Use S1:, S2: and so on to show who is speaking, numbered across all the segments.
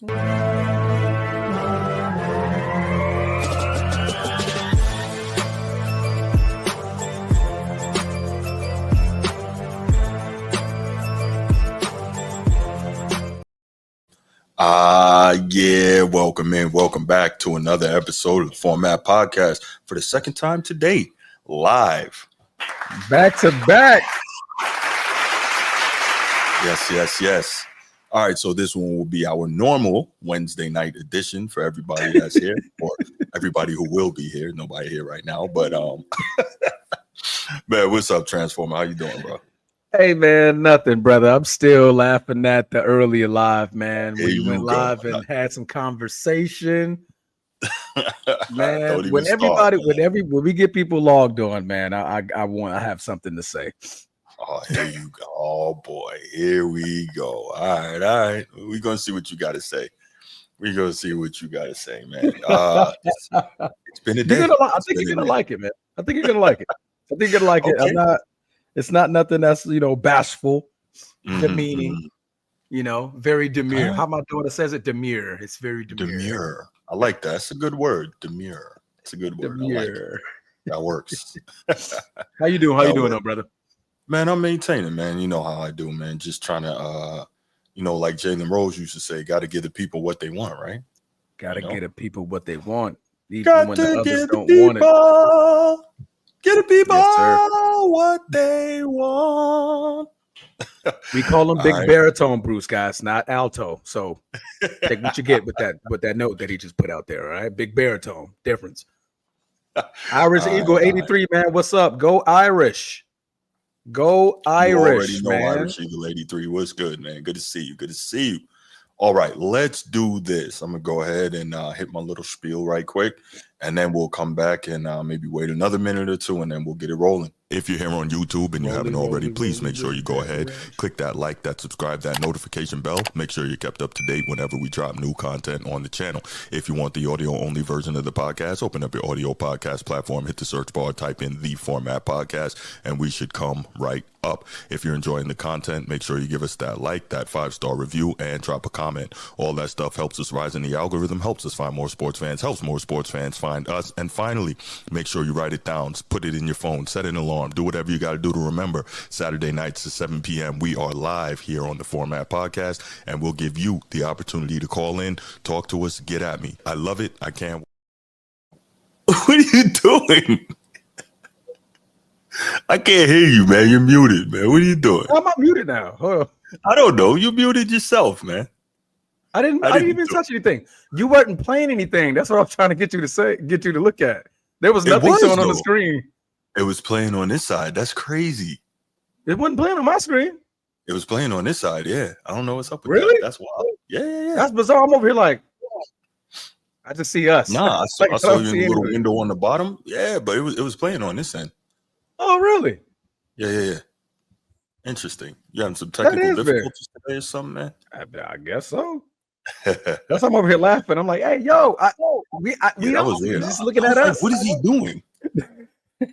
S1: Yeah, welcome back to another episode of the Format Podcast for the second time today, live.
S2: Back to back.
S1: Yes. All right, so this one will be our normal Wednesday night edition for everybody that's here, or everybody who will be here. Nobody here right now, but man, what's up, Transformer? How you doing, bro?
S2: Hey man, nothing, brother. I'm still laughing at the earlier live, man. When you went live and had some conversation, man. When we get people logged on, man, I have something to say.
S1: Oh, here you go. Oh boy, here we go. All right. We're gonna see what you got to say. Man. It's been a day.
S2: I think you're gonna like it, man. I think you're gonna like it. Okay. It's not nothing that's bashful, demeaning, very demure. How my daughter says it, demure. It's very demure.
S1: I like that. It's a good word. Demure. It's a good word. Demure. I like it. That works.
S2: How you doing? How you doing, though, brother?
S1: Man, I'm maintaining, man. You know how I do, man. Just trying to, like Jalen Rose used to say, got to give the people what they want, right?
S2: Got to give the people what they want, even
S1: got
S2: when
S1: to
S2: the others
S1: give
S2: don't
S1: the
S2: want it.
S1: Get the people what they want.
S2: We call them big baritone, Bruce, guys, not alto. So take what you get with that note that he just put out there. All right, big baritone difference. Irish Eagle 83, man. What's up? Go Irish. Go Irish,
S1: you already know Irish Eagle 83. What's good, man? Good to see you. All right, let's do this. I'm going to go ahead and hit my little spiel right quick, and then we'll come back and maybe wait another minute or two, and then we'll get it rolling. If you're here on YouTube and you haven't already, please make sure you go ahead, click that like, that subscribe, that notification bell. Make sure you're kept up to date whenever we drop new content on the channel. If you want the audio-only version of the podcast, open up your audio podcast platform, hit the search bar, type in The Format Podcast, and we should come right up. If you're enjoying the content, make sure you give us that like, that 5-star review, and drop a comment. All that stuff helps us rise in the algorithm, helps us find more sports fans, helps more sports fans find us. And finally, make sure you write it down, put it in your phone, set an alarm, do whatever you got to do to remember. Saturday nights at 7 p.m. we are live here on the Format Podcast, and we'll give you the opportunity to call in, talk to us, get at me. I love it. I can't. What are you doing? I can't hear you, man. You're muted, man. What are you doing?
S2: Why am I muted now?
S1: I don't know. You muted yourself, man.
S2: I didn't even touch anything. You weren't playing anything. That's what I'm trying to get you to look at. There was nothing showing on the screen.
S1: It was playing on this side. That's crazy.
S2: It wasn't playing on my screen.
S1: It was playing on this side. Yeah. I don't know what's up with
S2: really?
S1: That. That's wild. Yeah.
S2: That's bizarre. I'm over here like, I just see us.
S1: Nah, I saw you in the little window on the bottom. Yeah, but it was playing on this end.
S2: Oh, really?
S1: Yeah. Interesting. You having some technical difficulties today or something, man?
S2: I guess so. That's why I'm over here laughing. I'm like, hey, yo, we just looking at us.
S1: Like, what is he doing?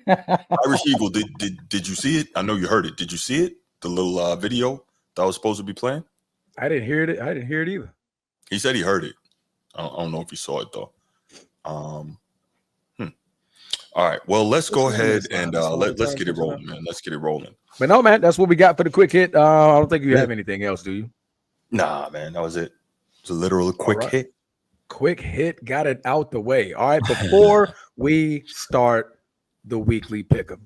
S1: Irish Eagle, did you see it? I know you heard it. Did you see it? The little video that was supposed to be playing?
S2: I didn't hear it. I didn't hear it either.
S1: He said he heard it. I don't know if he saw it though. All right. Well, let's go ahead and let's get it rolling, man. Let's get it rolling.
S2: But no, man, that's what we got for the quick hit. I don't think you have anything else, do you?
S1: Nah, man, that was it. It's a literal quick hit.
S2: Quick hit, got it out the way. All right, before we start the weekly pick'em,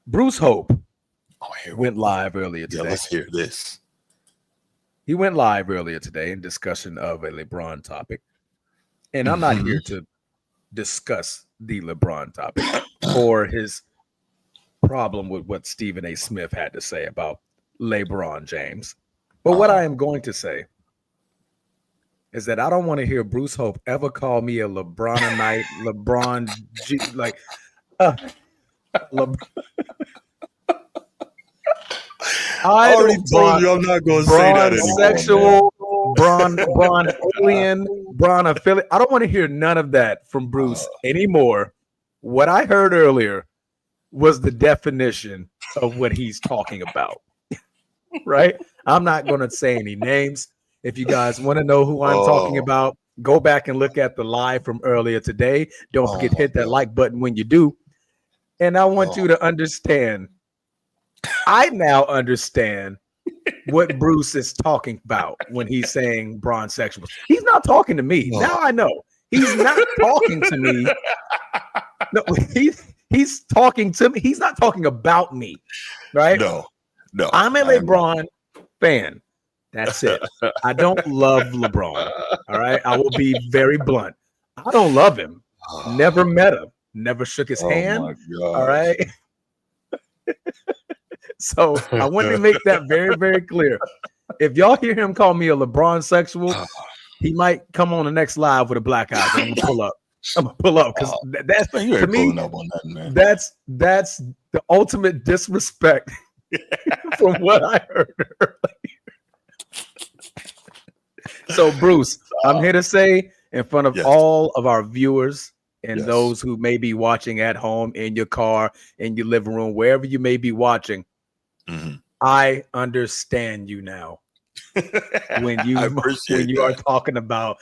S2: Bruce Hope went live earlier today.
S1: Yeah, let's hear this.
S2: He went live earlier today in discussion of a LeBron topic, and I'm not here to discuss the LeBron topic or his problem with what Stephen A. Smith had to say about LeBron James. But what I am going to say is that I don't want to hear Bruce Hope ever call me a LeBronite, LeBron G, like I already told you I'm not going to say that anymore. Sexual, Bron alien, Bron affiliate. I don't want to hear none of that from Bruce anymore. What I heard earlier was the definition of what he's talking about. Right? I'm not going to say any names. If you guys want to know who I'm talking
S1: Oh,
S2: about, go back and look at the live from earlier today. Don't
S1: oh
S2: forget to
S1: my
S2: hit that
S1: God.
S2: like button when you do. And I want
S1: Oh,
S2: you to understand. I now understand what Bruce is talking about when he's saying bronze sexuals. He's not talking to me.
S1: no,
S2: Now I know. He's not talking to me. No, he's talking to me. He's not talking about me, right?
S1: no, no.
S2: I'm a
S1: I am not.
S2: LeBron fan. That's it. I don't love LeBron. All right. I will be very blunt. I don't love him. Never met him. Never shook his
S1: Oh
S2: hand.
S1: my
S2: All
S1: gosh.
S2: right. So I want to make that very, very clear. If y'all hear him call me a LeBron sexual, he might come on the next live with a black eye, and I'm gonna pull up. I'm gonna pull up because that's
S1: Man, you
S2: to
S1: ain't
S2: me.
S1: pulling up on nothing, man.
S2: That's the ultimate disrespect from what I heard earlier. So, Bruce, I'm here to say in front of
S1: Yes,
S2: all of our viewers and
S1: yes.
S2: those who may be watching at home, in your car, in your living room, wherever you may be watching,
S1: Mhm.
S2: I understand you now when
S1: I
S2: you
S1: appreciate
S2: are
S1: that.
S2: talking about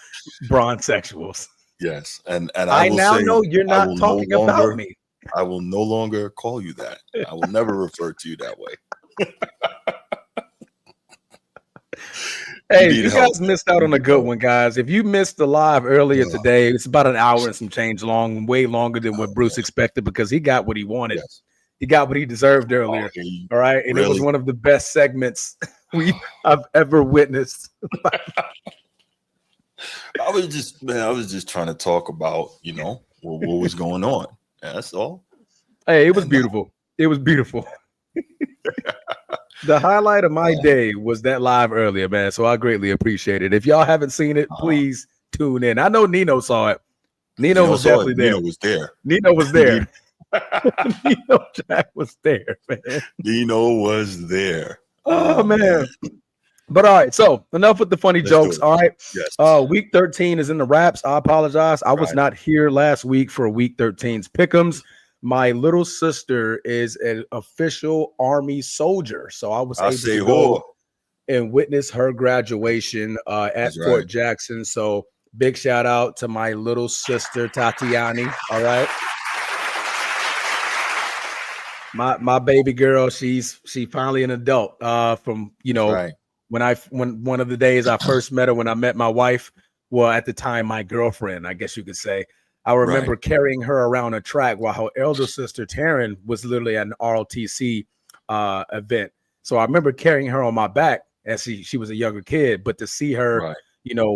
S2: bronze sexuals.
S1: Yes, and I
S2: I
S1: will
S2: now
S1: say
S2: know you're
S1: I
S2: not
S1: will no
S2: talking about
S1: longer
S2: me.
S1: I will no longer call you that. I will never refer to you that way. You
S2: Hey,
S1: need
S2: you
S1: help,
S2: guys
S1: man.
S2: missed out
S1: You
S2: on a
S1: need
S2: good
S1: help.
S2: one, guys. If you missed the live earlier
S1: Oh,
S2: today, it's about an hour and some change long, way longer than what Bruce
S1: man.
S2: expected because he got what he wanted.
S1: Yes.
S2: He got what he deserved
S1: Oh,
S2: earlier.
S1: he
S2: All right. And it was
S1: really.
S2: one of the best segments I've ever witnessed.
S1: I was just trying to talk about, what was going on. That's all.
S2: Hey, it was
S1: And
S2: beautiful. It was beautiful. The highlight of my
S1: uh,
S2: day was that live earlier, man. So I greatly appreciate it. If y'all haven't seen it,
S1: uh,
S2: please tune in. I know Nino saw it. Nino
S1: Nino
S2: was
S1: saw it.
S2: definitely there.
S1: Nino was there.
S2: Nino was
S1: Nino,
S2: there. Nino Jack was there, man.
S1: Nino was there.
S2: Oh
S1: Oh man.
S2: man. But all right, so enough with the funny
S1: Let's do
S2: jokes.
S1: it.
S2: All right.
S1: Yes.
S2: Week 13 is in the wraps. I apologize. I was
S1: Right.
S2: not here last week for week 13's pick'ems. My little sister is an official Army soldier. So I was
S1: I
S2: able
S1: say
S2: to go
S1: whore.
S2: and witness her graduation
S1: That's
S2: at
S1: right.
S2: Fort Jackson. So big shout out to my little sister Tatiani. All right. My baby girl, she finally an adult. From
S1: That's right.
S2: when one of the days I first met her, when I met my wife, well, at the time my girlfriend, I guess you could say. I
S1: Right.
S2: remember carrying her around a track while her elder sister Taryn was literally at an ROTC event. So I remember carrying her on my back as she was a younger kid, but to see her,
S1: Right.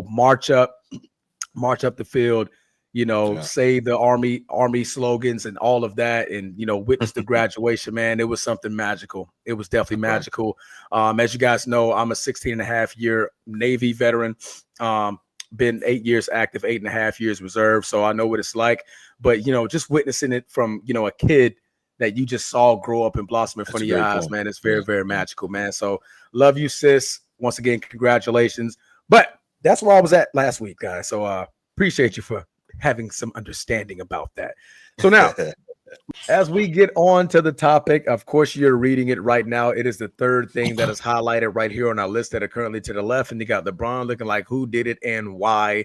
S2: march up the field,
S1: Yeah.
S2: say the army slogans and all of that, and witness the graduation, man, it was something magical. It was definitely
S1: Right.
S2: magical. As you guys know, I'm a 16 and a half year Navy veteran. Been 8 years active, 8.5 years reserve, so I know what it's like. But just witnessing it from a kid that you just saw grow up and blossom in
S1: That's
S2: front
S1: a
S2: of your
S1: great
S2: eyes,
S1: point.
S2: man, it's very,
S1: Yeah.
S2: very
S1: Yeah.
S2: magical, man. So love you, sis. Once again, congratulations. But that's where I was at last week, guys. So appreciate you for having some understanding about that. So now, as we get on to the topic, of course, you're reading it right now. It is the third thing that is highlighted right here on our list that are currently to the left. And you got LeBron looking like who did it and why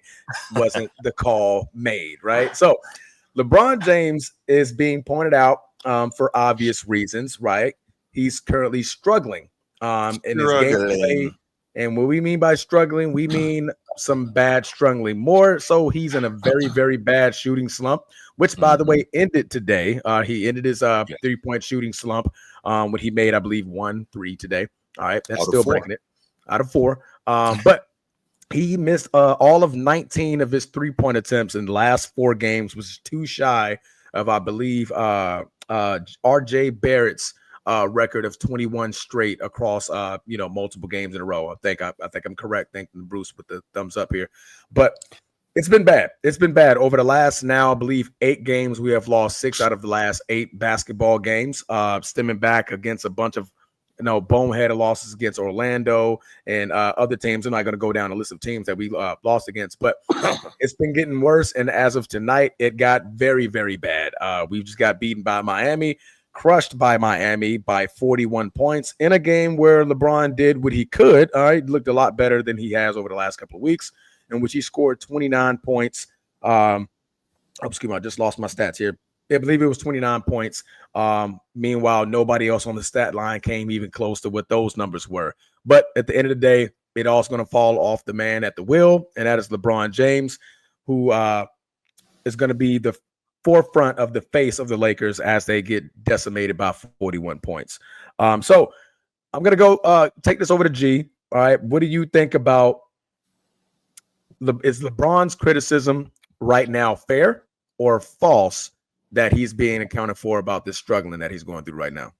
S2: wasn't the call made, right? So LeBron James is being pointed out for obvious reasons, right? He's currently struggling in his gameplay.
S1: Struggling.
S2: And what we mean by struggling, we mean some bad struggling. More so, he's in a very, very bad shooting slump, which, by the
S1: Mhm.
S2: way, ended today. He ended his
S1: Yeah.
S2: 3-point shooting slump when he made, I believe, 1 3 today. All right, that's
S1: Out of
S2: still
S1: 4.
S2: breaking it out of 4. But he missed all of 19 of his 3-point attempts in the last 4 games, which is too shy of, I believe, RJ Barrett's record of 21 straight across multiple games in a row. I think I'm correct. Thanking Bruce with the thumbs up here. But it's been bad. It's been bad over the last now, I believe, 8 games. We have lost 6 out of the last 8 basketball games, stemming back against a bunch of boneheaded losses against Orlando and other teams. I'm not going to go down a list of teams that we lost against, but it's been getting worse. And as of tonight, it got very, very bad. We just got beaten by Miami. crushed by Miami by 41 points in a game where LeBron did what he could. All right, looked a lot better than he has over the last couple of weeks, in which he scored 29 points. Excuse me, I just lost my stats here. I believe it was 29 points. Meanwhile, nobody else on the stat line came even close to what those numbers were. But at the end of the day, it all's going to fall off the man at the wheel, and that is LeBron James, who is going to be the forefront of the face of the Lakers as they get decimated by 41 points. So I'm going to go take this over to G. All right. What do you think about is LeBron's criticism right now fair or false that he's being accounted for about this struggling that he's going through right now?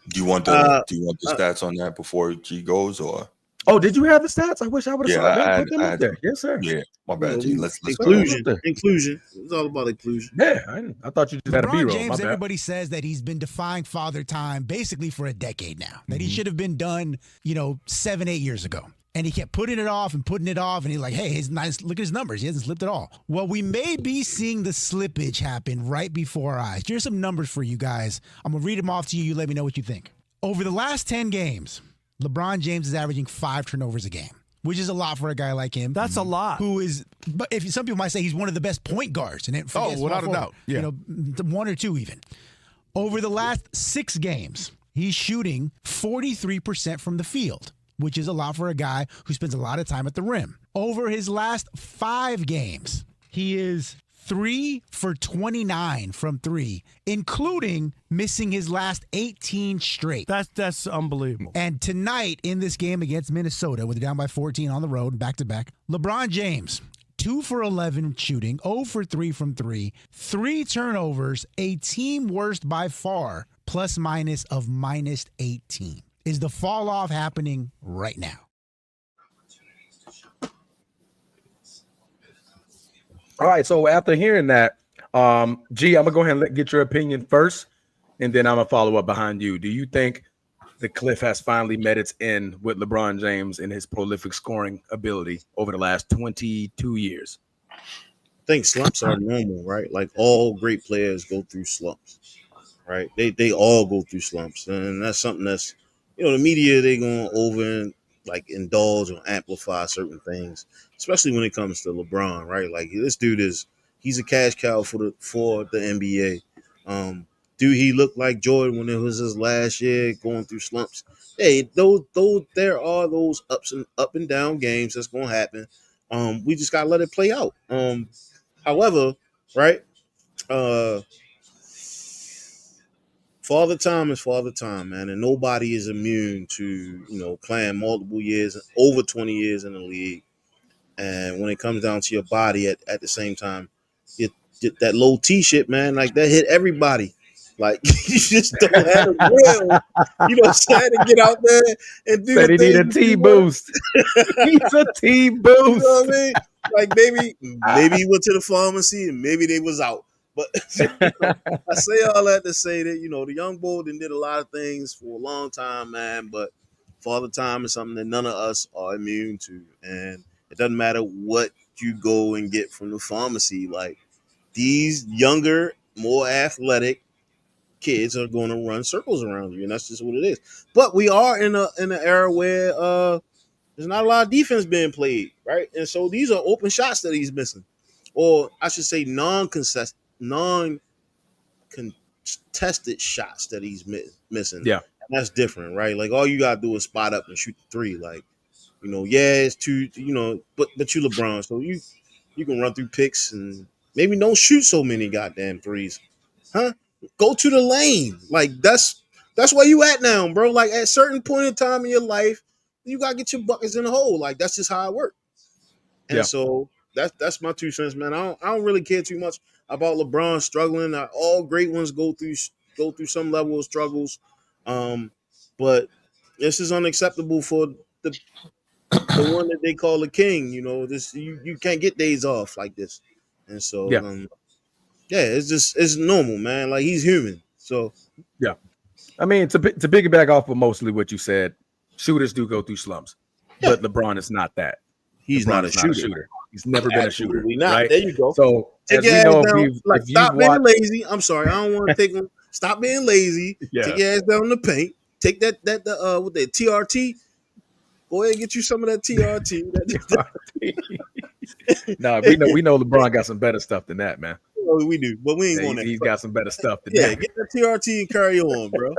S1: Do you want the stats on that before G goes, or?
S2: Oh, did you have the stats? I wish I would have
S1: I
S2: put them up there. Yes, sir.
S1: Yeah, my bad, G. Let's
S3: inclusion. Inclusion. It's all about inclusion.
S2: Yeah, I thought you just had a B-roll.
S4: James, everybody says that he's been defying father time basically for a decade now. That he should have been done, 7-8 years ago. And he kept putting it off, and he's like, hey, look at his numbers. He hasn't slipped at all. Well, we may be seeing the slippage happen right before our eyes. Here's some numbers for you guys. I'm going to read them off to you. You let me know what you think. Over the last 10 games, LeBron James is averaging 5 turnovers a game, which is a lot for a guy like him.
S5: That's a lot.
S4: But if some people might say he's one of the best point guards.
S5: Without a doubt. Yeah.
S4: 1 or 2 even. Over the last 6 games, he's shooting 43% from the field, which is a lot for a guy who spends a lot of time at the rim. Over his last 5 games, he is 3 for 29 from 3, including missing his last 18 straight.
S5: That's unbelievable.
S4: And tonight in this game against Minnesota, where they're down by 14 on the road, back-to-back, LeBron James, 2 for 11 shooting, 0 for 3 from 3, 3 turnovers, a team worst by far, plus-minus of minus 18. Is the fall-off happening right now?
S2: All right, so after hearing that, G, I'm going to go ahead and get your opinion first, and then I'm going to follow up behind you. Do you think the cliff has finally met its end with LeBron James and his prolific scoring ability over the last 22 years?
S3: I think slumps are normal, right? Like all great players go through slumps, right? They all go through slumps, and that's something that's, the media, they going over and indulge or amplify certain things, especially when it comes to LeBron, right? Like this dude he's a cash cow for the NBA. Do he look like Jordan when it was his last year going through slumps? Hey, those there are those up and down games that's gonna happen. We just gotta let it play out. However, right? Father time is father time, man, and nobody is immune to, playing multiple years, over 20 years in the league. And when it comes down to your body at the same time, that low T shit, man, like that hit everybody. Like you just don't have a will, to get out there and do
S2: Said he need a T boost. He's a T boost.
S3: You know what I mean? Like maybe he went to the pharmacy and maybe they was out. But I say all that to say that, the young boy did a lot of things for a long time, man. But father time is something that none of us are immune to. And it doesn't matter what you go and get from the pharmacy. Like these younger, more athletic kids are going to run circles around you. And that's just what it is. But we are in an era where there's not a lot of defense being played, right? And so these are open shots that he's missing. Or I should say non-contested shots that he's missing.
S2: Yeah.
S3: And that's different, right? Like all you gotta do is spot up and shoot the 3. Like, it's too, but you LeBron, so you can run through picks and maybe don't shoot so many goddamn 3s. Huh? Go to the lane. Like that's where you at now, bro. Like at a certain point in time in your life, you gotta get your buckets in the hole. Like that's just how it works. And so that's my 2 cents, man. I don't really care too much about LeBron struggling. All great ones go through some level of struggles, but this is unacceptable for the one that they call the king. This you can't get days off like this, and so it's normal, man. Like he's human, so
S2: yeah. I mean, to piggyback off of mostly what you said, shooters do go through slumps, but LeBron is not that.
S3: He's not a shooter.
S2: He's never been a shooter.
S3: Not.
S2: Right?
S3: There you go.
S2: So
S3: take
S2: as
S3: your
S2: we
S3: ass
S2: know,
S3: down. Stop being lazy. I'm sorry. I don't want to take him. Stop being lazy.
S2: Yeah.
S3: Take your ass down in the paint. Take that with that TRT. Go ahead and get you some of that TRT.
S2: No, we know LeBron got some better stuff than that, man.
S3: We do, but we ain't
S2: Yeah,
S3: going there.
S2: he's got some better stuff than
S3: Yeah,
S2: that.
S3: get that TRT and carry on, bro.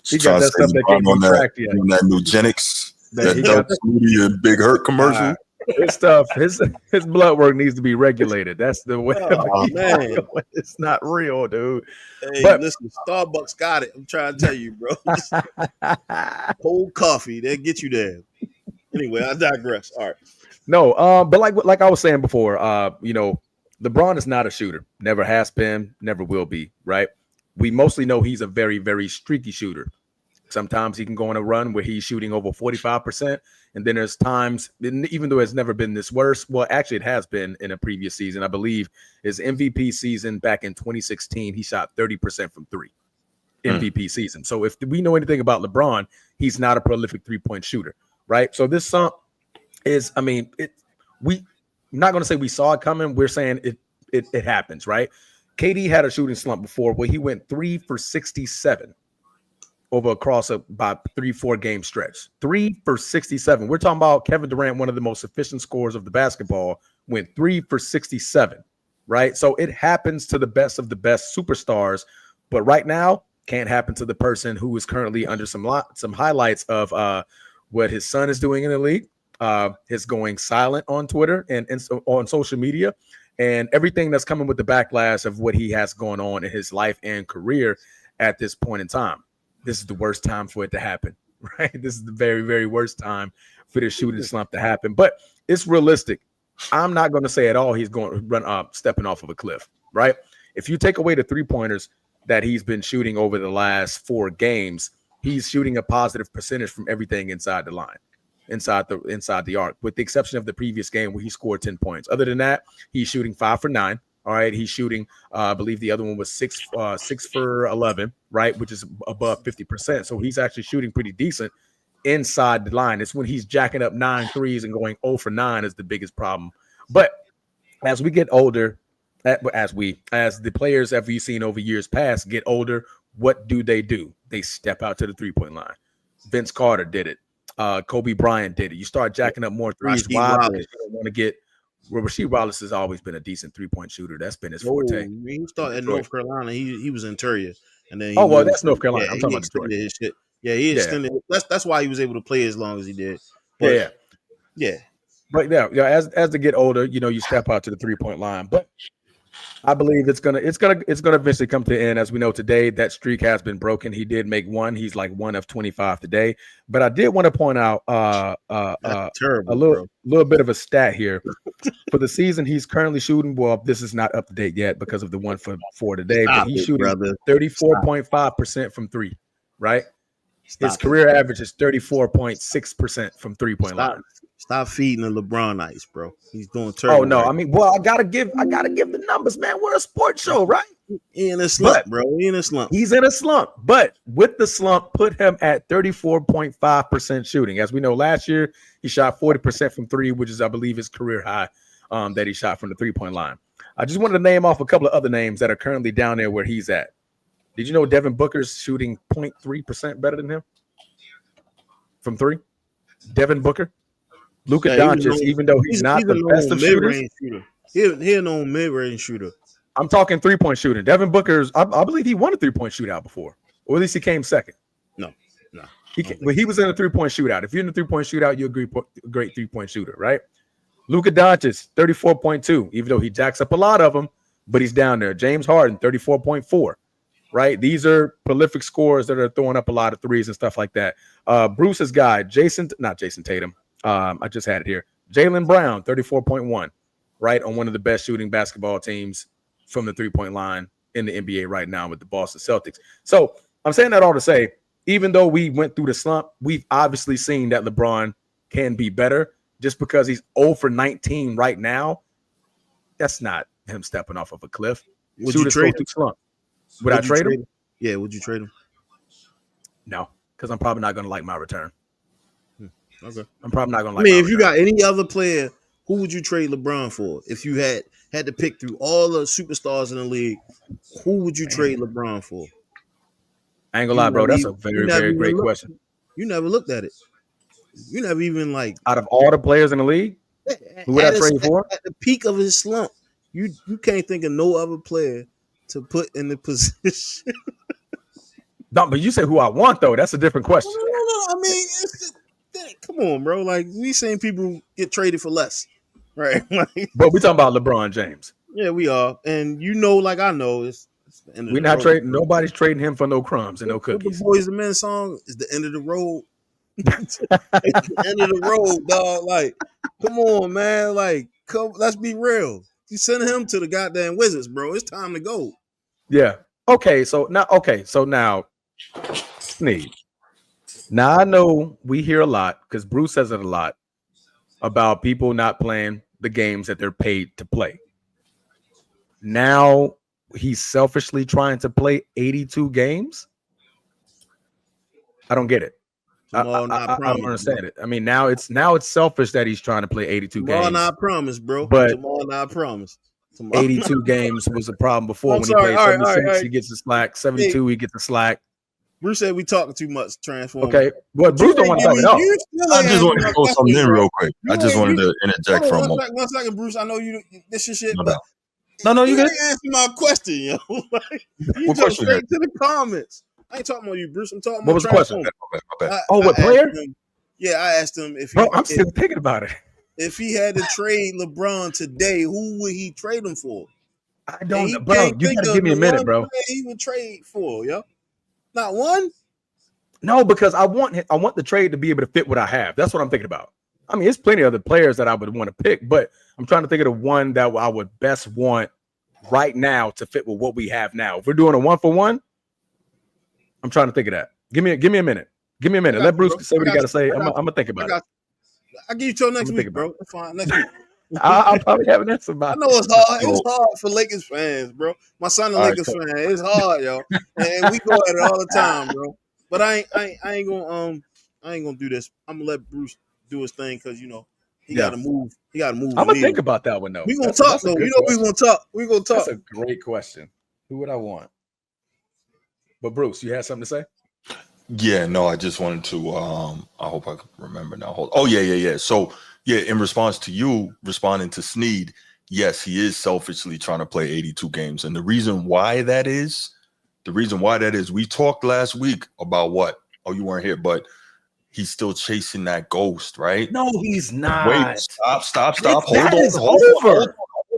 S2: He got that stuff that can't be tracked yet.
S1: On that Nugenix,
S2: That he
S1: Doug
S2: got
S1: Flutie and Big Hurt commercial.
S2: His stuff, his blood work needs to be regulated. That's the way.
S3: Oh, man.
S2: It's not real, dude.
S3: Hey,
S2: But
S3: listen, Starbucks got it. I'm trying to tell you, bro. Cold coffee, they'll get you there. Anyway, I digress. All right.
S2: No, but like I was saying before, LeBron is not a shooter. Never has been, never will be, right? We mostly know he's a very, very streaky shooter. Sometimes he can go on a run where he's shooting over 45%. And then there's times, even though it's never been this worse, well, actually it has been in a previous season. I believe his MVP season back in 2016, he shot 30% from three. MVP season. So if we know anything about LeBron, he's not a prolific three-point shooter, right? So this slump is, we not going to say we saw it coming. We're saying it happens, right? KD had a shooting slump before where he went 3 for 67 over across about 3-4 game stretch. 3 for 67. We're talking about Kevin Durant, one of the most efficient scorers of the basketball, went 3 for 67, right? So it happens to the best of the best superstars, but right now can't happen to the person who is currently under some highlights of what his son is doing in the league, his going silent on Twitter and on social media, and everything that's coming with the backlash of what he has going on in his life and career at this point in time. This is the worst time for it to happen, right? This is the very, very worst time for the shooting slump to happen. But it's realistic. I'm not going to say at all he's going to run up, stepping off of a cliff, right? If you take away the three-pointers that he's been shooting over the last 4 games, he's shooting a positive percentage from everything inside the line, inside the arc, with the exception of the previous game where he scored 10 points. Other than that, he's shooting 5 for 9. All right, he's shooting. I believe the other one was 6 for 11, right, which is above 50%. So he's actually shooting pretty decent inside the line. It's when he's jacking up 9 threes and going 0 for 9 is the biggest problem. But as we get older, as the players that we've seen over years past get older, what do? They step out to the 3-point line. Vince Carter did it. Kobe Bryant did it. You start jacking up more threes. Why? Because you don't want to get. Well, Rasheed Wallace has always been a decent 3-point shooter. That's been his forte.
S3: He started at North Carolina. He was interior, and then
S2: that's North Carolina. I'm talking about Detroit.
S3: His shit. Yeah, he extended. That's why he was able to play as long as he did. But, yeah.
S2: But as they get older, you step out to the 3-point line. But I believe it's gonna eventually come to an end. As we know today, that streak has been broken. He did make one. He's like 1 of 25 today. But I did want to point out
S3: terrible,
S2: a little bit of a stat here. For the season, he's currently shooting. Well, this is not up to date yet because of the 1 for 4 today. But he's shooting 34.5% from 3. Right. His career average is 34.6% from 3-point line.
S3: Stop feeding the LeBron ice, bro. He's doing terrible.
S2: Oh no, I gotta give the numbers, man. We're a sports show, right?
S3: He in a slump, bro. He's in a slump.
S2: But with the slump, put him at 34.5% shooting. As we know, last year he shot 40% from 3, which is, I believe, his career high that he shot from the 3-point line. I just wanted to name off a couple of other names that are currently down there where he's at. Did you know Devin Booker's shooting 0.3% better than him from 3? Devin Booker. Luka Doncic, even though he's not the best of shooters.
S3: He's a known mid-range shooter.
S2: I'm talking 3-point shooting. Devin Booker's, I believe he won a 3-point shootout before, or at least he came second.
S3: No.
S2: He was in a 3-point shootout. If you're in a 3-point shootout, you're a great 3-point shooter, right? Luka Doncic, 34.2, even though he jacks up a lot of them, but he's down there. James Harden, 34.4, right? These are prolific scorers that are throwing up a lot of threes and stuff like that. Bruce's guy, not Jason Tatum. I just had it here. Jaylen Brown, 34.1, right, on one of the best shooting basketball teams from the 3-point line in the NBA right now with the Boston Celtics. So I'm saying that all to say, even though we went through the slump, we've obviously seen that LeBron can be better. Just because he's 0 for 19 right now, that's not him stepping off of a cliff.
S3: Would you trade him?
S2: Slump. Would I trade him?
S3: Yeah, would you trade him?
S2: No, because I'm probably not going to like my return.
S3: Okay.
S2: I'm probably not going to like
S3: if you got any other player who would you trade LeBron for if you had to pick through all the superstars in the league? Who would you trade LeBron for?
S2: I ain't gonna lie, bro. That's a very, very great question.
S3: You never looked at it. You never even like
S2: out of all the players in the league, who would I trade for?
S3: At the peak of his slump, you can't think of no other player to put in the position.
S2: No, but you said who I want though. That's a different question.
S3: No. I mean, it's just, come on, bro. Like we saying people get traded for less, right? Like,
S2: but we talking about LeBron James.
S3: Yeah, we are, and like I know, it's the end of
S2: we're not trading. Nobody's trading him for no crumbs and no cookies.
S3: The Boys and Men song is the end of the road. It's the end of the road, dog. Like, come on, man. Like, let's be real. You send him to the goddamn Wizards, bro. It's time to go.
S2: Yeah. Okay. So now, Sneed. Now I know we hear a lot because Bruce says it a lot about people not playing the games that they're paid to play. Now he's selfishly trying to play 82 games. I don't get it. I don't understand it. I mean, now it's selfish that he's trying to play 82 games.
S3: Tomorrow not promise, bro.
S2: But
S3: tomorrow not promise.
S2: 82 games was a problem before when he played 76. He gets the slack. 72, he gets the slack.
S3: Bruce said we talking too much. Transform.
S2: Okay, well, Bruce don't want to talk it out.
S1: I just wanted to throw something in real quick. I just wanted to interject for a moment.
S3: One second, Bruce. I know you. This is shit.
S1: No, you
S3: didn't answer my question, yo. Like, you jumped straight to the comments. I ain't talking about you, Bruce. I'm talking about
S2: what was the question?
S3: What
S2: player?
S3: I asked him if
S2: I'm still thinking about it.
S3: If he had to trade LeBron today, who would he trade him for?
S2: I don't know, bro. You gotta give me a minute, bro.
S3: He would trade for, yo. Not one?
S2: No, because I want the trade to be able to fit what I have. That's what I'm thinking about. I mean, there's plenty of other players that I would want to pick, but I'm trying to think of the one that I would best want right now to fit with what we have now. If we're doing a 1-for-1, I'm trying to think of that. Give me a minute. Give me a minute. Let Bruce say what he got to say. I'm gonna think about it.
S3: I'll give you till next week, bro. That's fine. Next week.
S2: I'll probably have an answer about it.
S3: I know it's hard. It's hard for Lakers fans, bro. My son a Lakers fan. It's hard, yo. And we go at it all the time, bro. But I ain't gonna do this. I'm gonna let Bruce do his thing because he gotta move. He gotta move.
S2: I'm gonna think about that one though.
S3: We gonna talk though. We gonna talk. We gonna talk.
S2: That's a great question. Who would I want? But Bruce, you had something to say?
S1: Yeah, no, I just wanted to I hope I can remember now. Yeah. So in response to you responding to Sneed, yes, he is selfishly trying to play 82 games. And the reason why that is, we talked last week about what? Oh, you weren't here, but he's still chasing that ghost, right?
S2: No, he's not.
S1: Wait, stop.
S2: Hold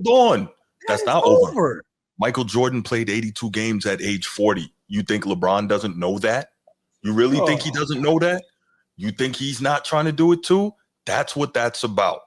S1: on. That's not over. Michael Jordan played 82 games at age 40. You think LeBron doesn't know that? You really think he doesn't know that? You think he's not trying to do it too? That's what that's about.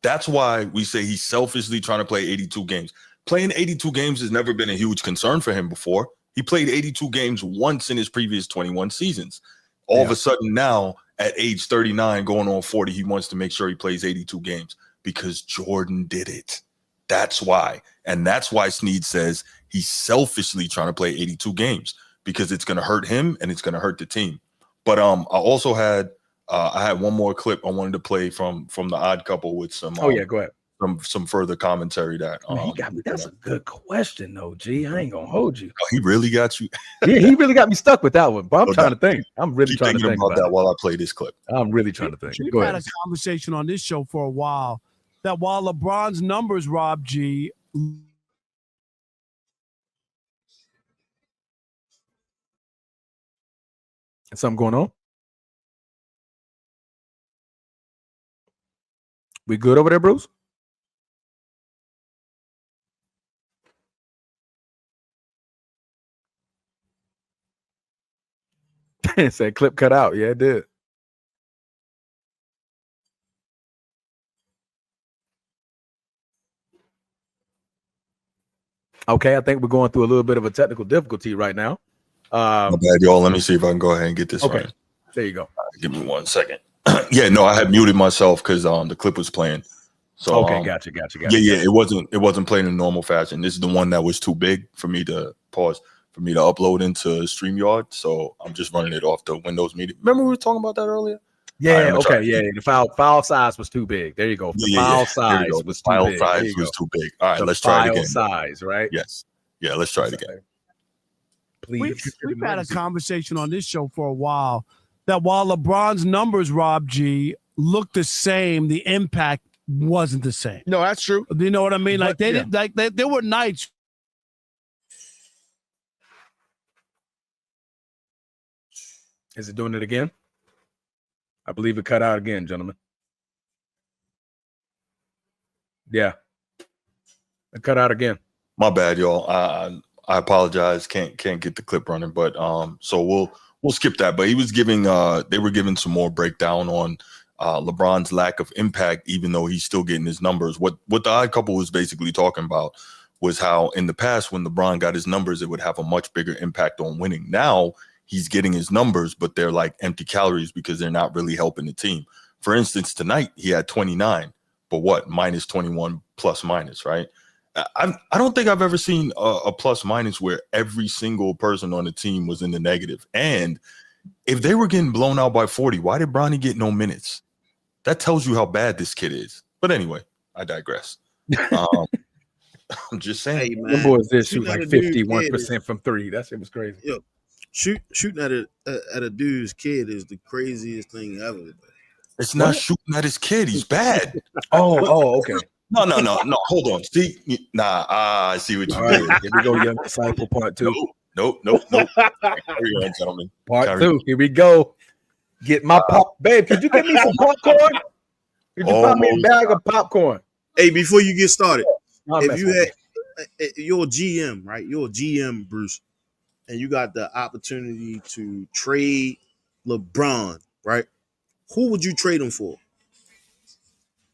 S1: That's why we say he's selfishly trying to play 82 games. Playing 82 games has never been a huge concern for him before. He played 82 games once in his previous 21 seasons. All of a sudden now, at age 39, going on 40, he wants to make sure he plays 82 games because Jordan did it. That's why. And that's why Sneed says he's selfishly trying to play 82 games because it's going to hurt him and it's going to hurt the team. But I also had I had one more clip I wanted to play from The Odd Couple with some
S2: go ahead.
S1: Some further commentary that
S2: he got me. That's a good question though, G. I ain't gonna hold you.
S1: Oh, he really got you.
S2: Yeah, he really got me stuck with that one. But I'm trying to think. I'm really trying to think
S1: about that while I play this clip.
S2: I'm really trying to think.
S5: We've had a conversation on this show for a while that while LeBron's numbers, Rob G.
S2: Is something going on? We good over there, Bruce? It said clip cut out. Yeah, it did. Okay, I think we're going through a little bit of a technical difficulty right now.
S1: My bad, y'all. Let me see if I can go ahead and get this
S2: okay.
S1: Right.
S2: There you go.
S1: Give me 1 second. Yeah, no, I had muted myself because the clip was playing. So
S2: okay, gotcha.
S1: Yeah, it wasn't playing in normal fashion. This is the one that was too big for me to upload into StreamYard. So I'm just running it off the Windows Media. Remember we were talking about that earlier?
S2: Yeah,
S1: I'm gonna try
S2: okay, yeah. The file size was too big. There you go. The
S1: Yeah.
S2: file
S1: There we go.
S2: size
S1: The
S2: was too
S1: file
S2: big. There
S1: size
S2: you
S1: was
S2: go.
S1: too big. All right,
S2: The
S1: let's try it
S2: file
S1: again.
S2: size, right?
S1: Yes. Yeah, let's try it again.
S2: Please.
S5: We've had a conversation on this show for a while that while LeBron's numbers, Rob G, looked the same, the impact wasn't the same.
S6: No, that's true.
S5: Do you know what I mean? Like
S2: But,
S5: they
S2: yeah.
S5: did, like there were nights.
S2: Is it doing it again? I believe it cut out again, gentlemen. Yeah. It cut out again.
S1: My bad, y'all. I apologize. Can't get the clip running, but so we'll skip that. But he was giving they were giving some more breakdown on LeBron's lack of impact, even though he's still getting his numbers. What the Odd Couple was basically talking about was how in the past when LeBron got his numbers, it would have a much bigger impact on winning. Now he's getting his numbers, but they're like empty calories because they're not really helping the team. For instance, tonight he had 29, but what? Minus 21 plus minus, right? I don't think I've ever seen a plus minus where every single person on the team was in the negative. And if they were getting blown out by 40, why did Bronny get no minutes? That tells you how bad this kid is. But anyway, I digress. I'm just saying.
S3: Hey,
S2: Them
S3: man,
S2: boys did shoot
S3: shooting at
S2: like
S3: a dude's
S2: 51% from three. That shit was crazy.
S3: kid is- shooting at a dude's kid is the craziest thing ever.
S1: It's not
S2: What?
S1: shooting at his kid. He's bad.
S2: Oh, okay.
S1: No. Hold on. See, I see what you
S2: All right,
S1: did.
S2: here we go, Young Disciple Part 2.
S1: Nope. Carry on, gentlemen.
S2: Part
S1: Carry
S2: 2. Here we go. Get my pop. Babe, could you get me some popcorn? Could you find me a bag of popcorn?
S3: Hey, before you get started,
S2: No, I'm
S3: if
S2: messing
S3: you
S2: with
S3: had you're a GM, right? You're a GM, Bruce, and you got the opportunity to trade LeBron, right? Who would you trade him for?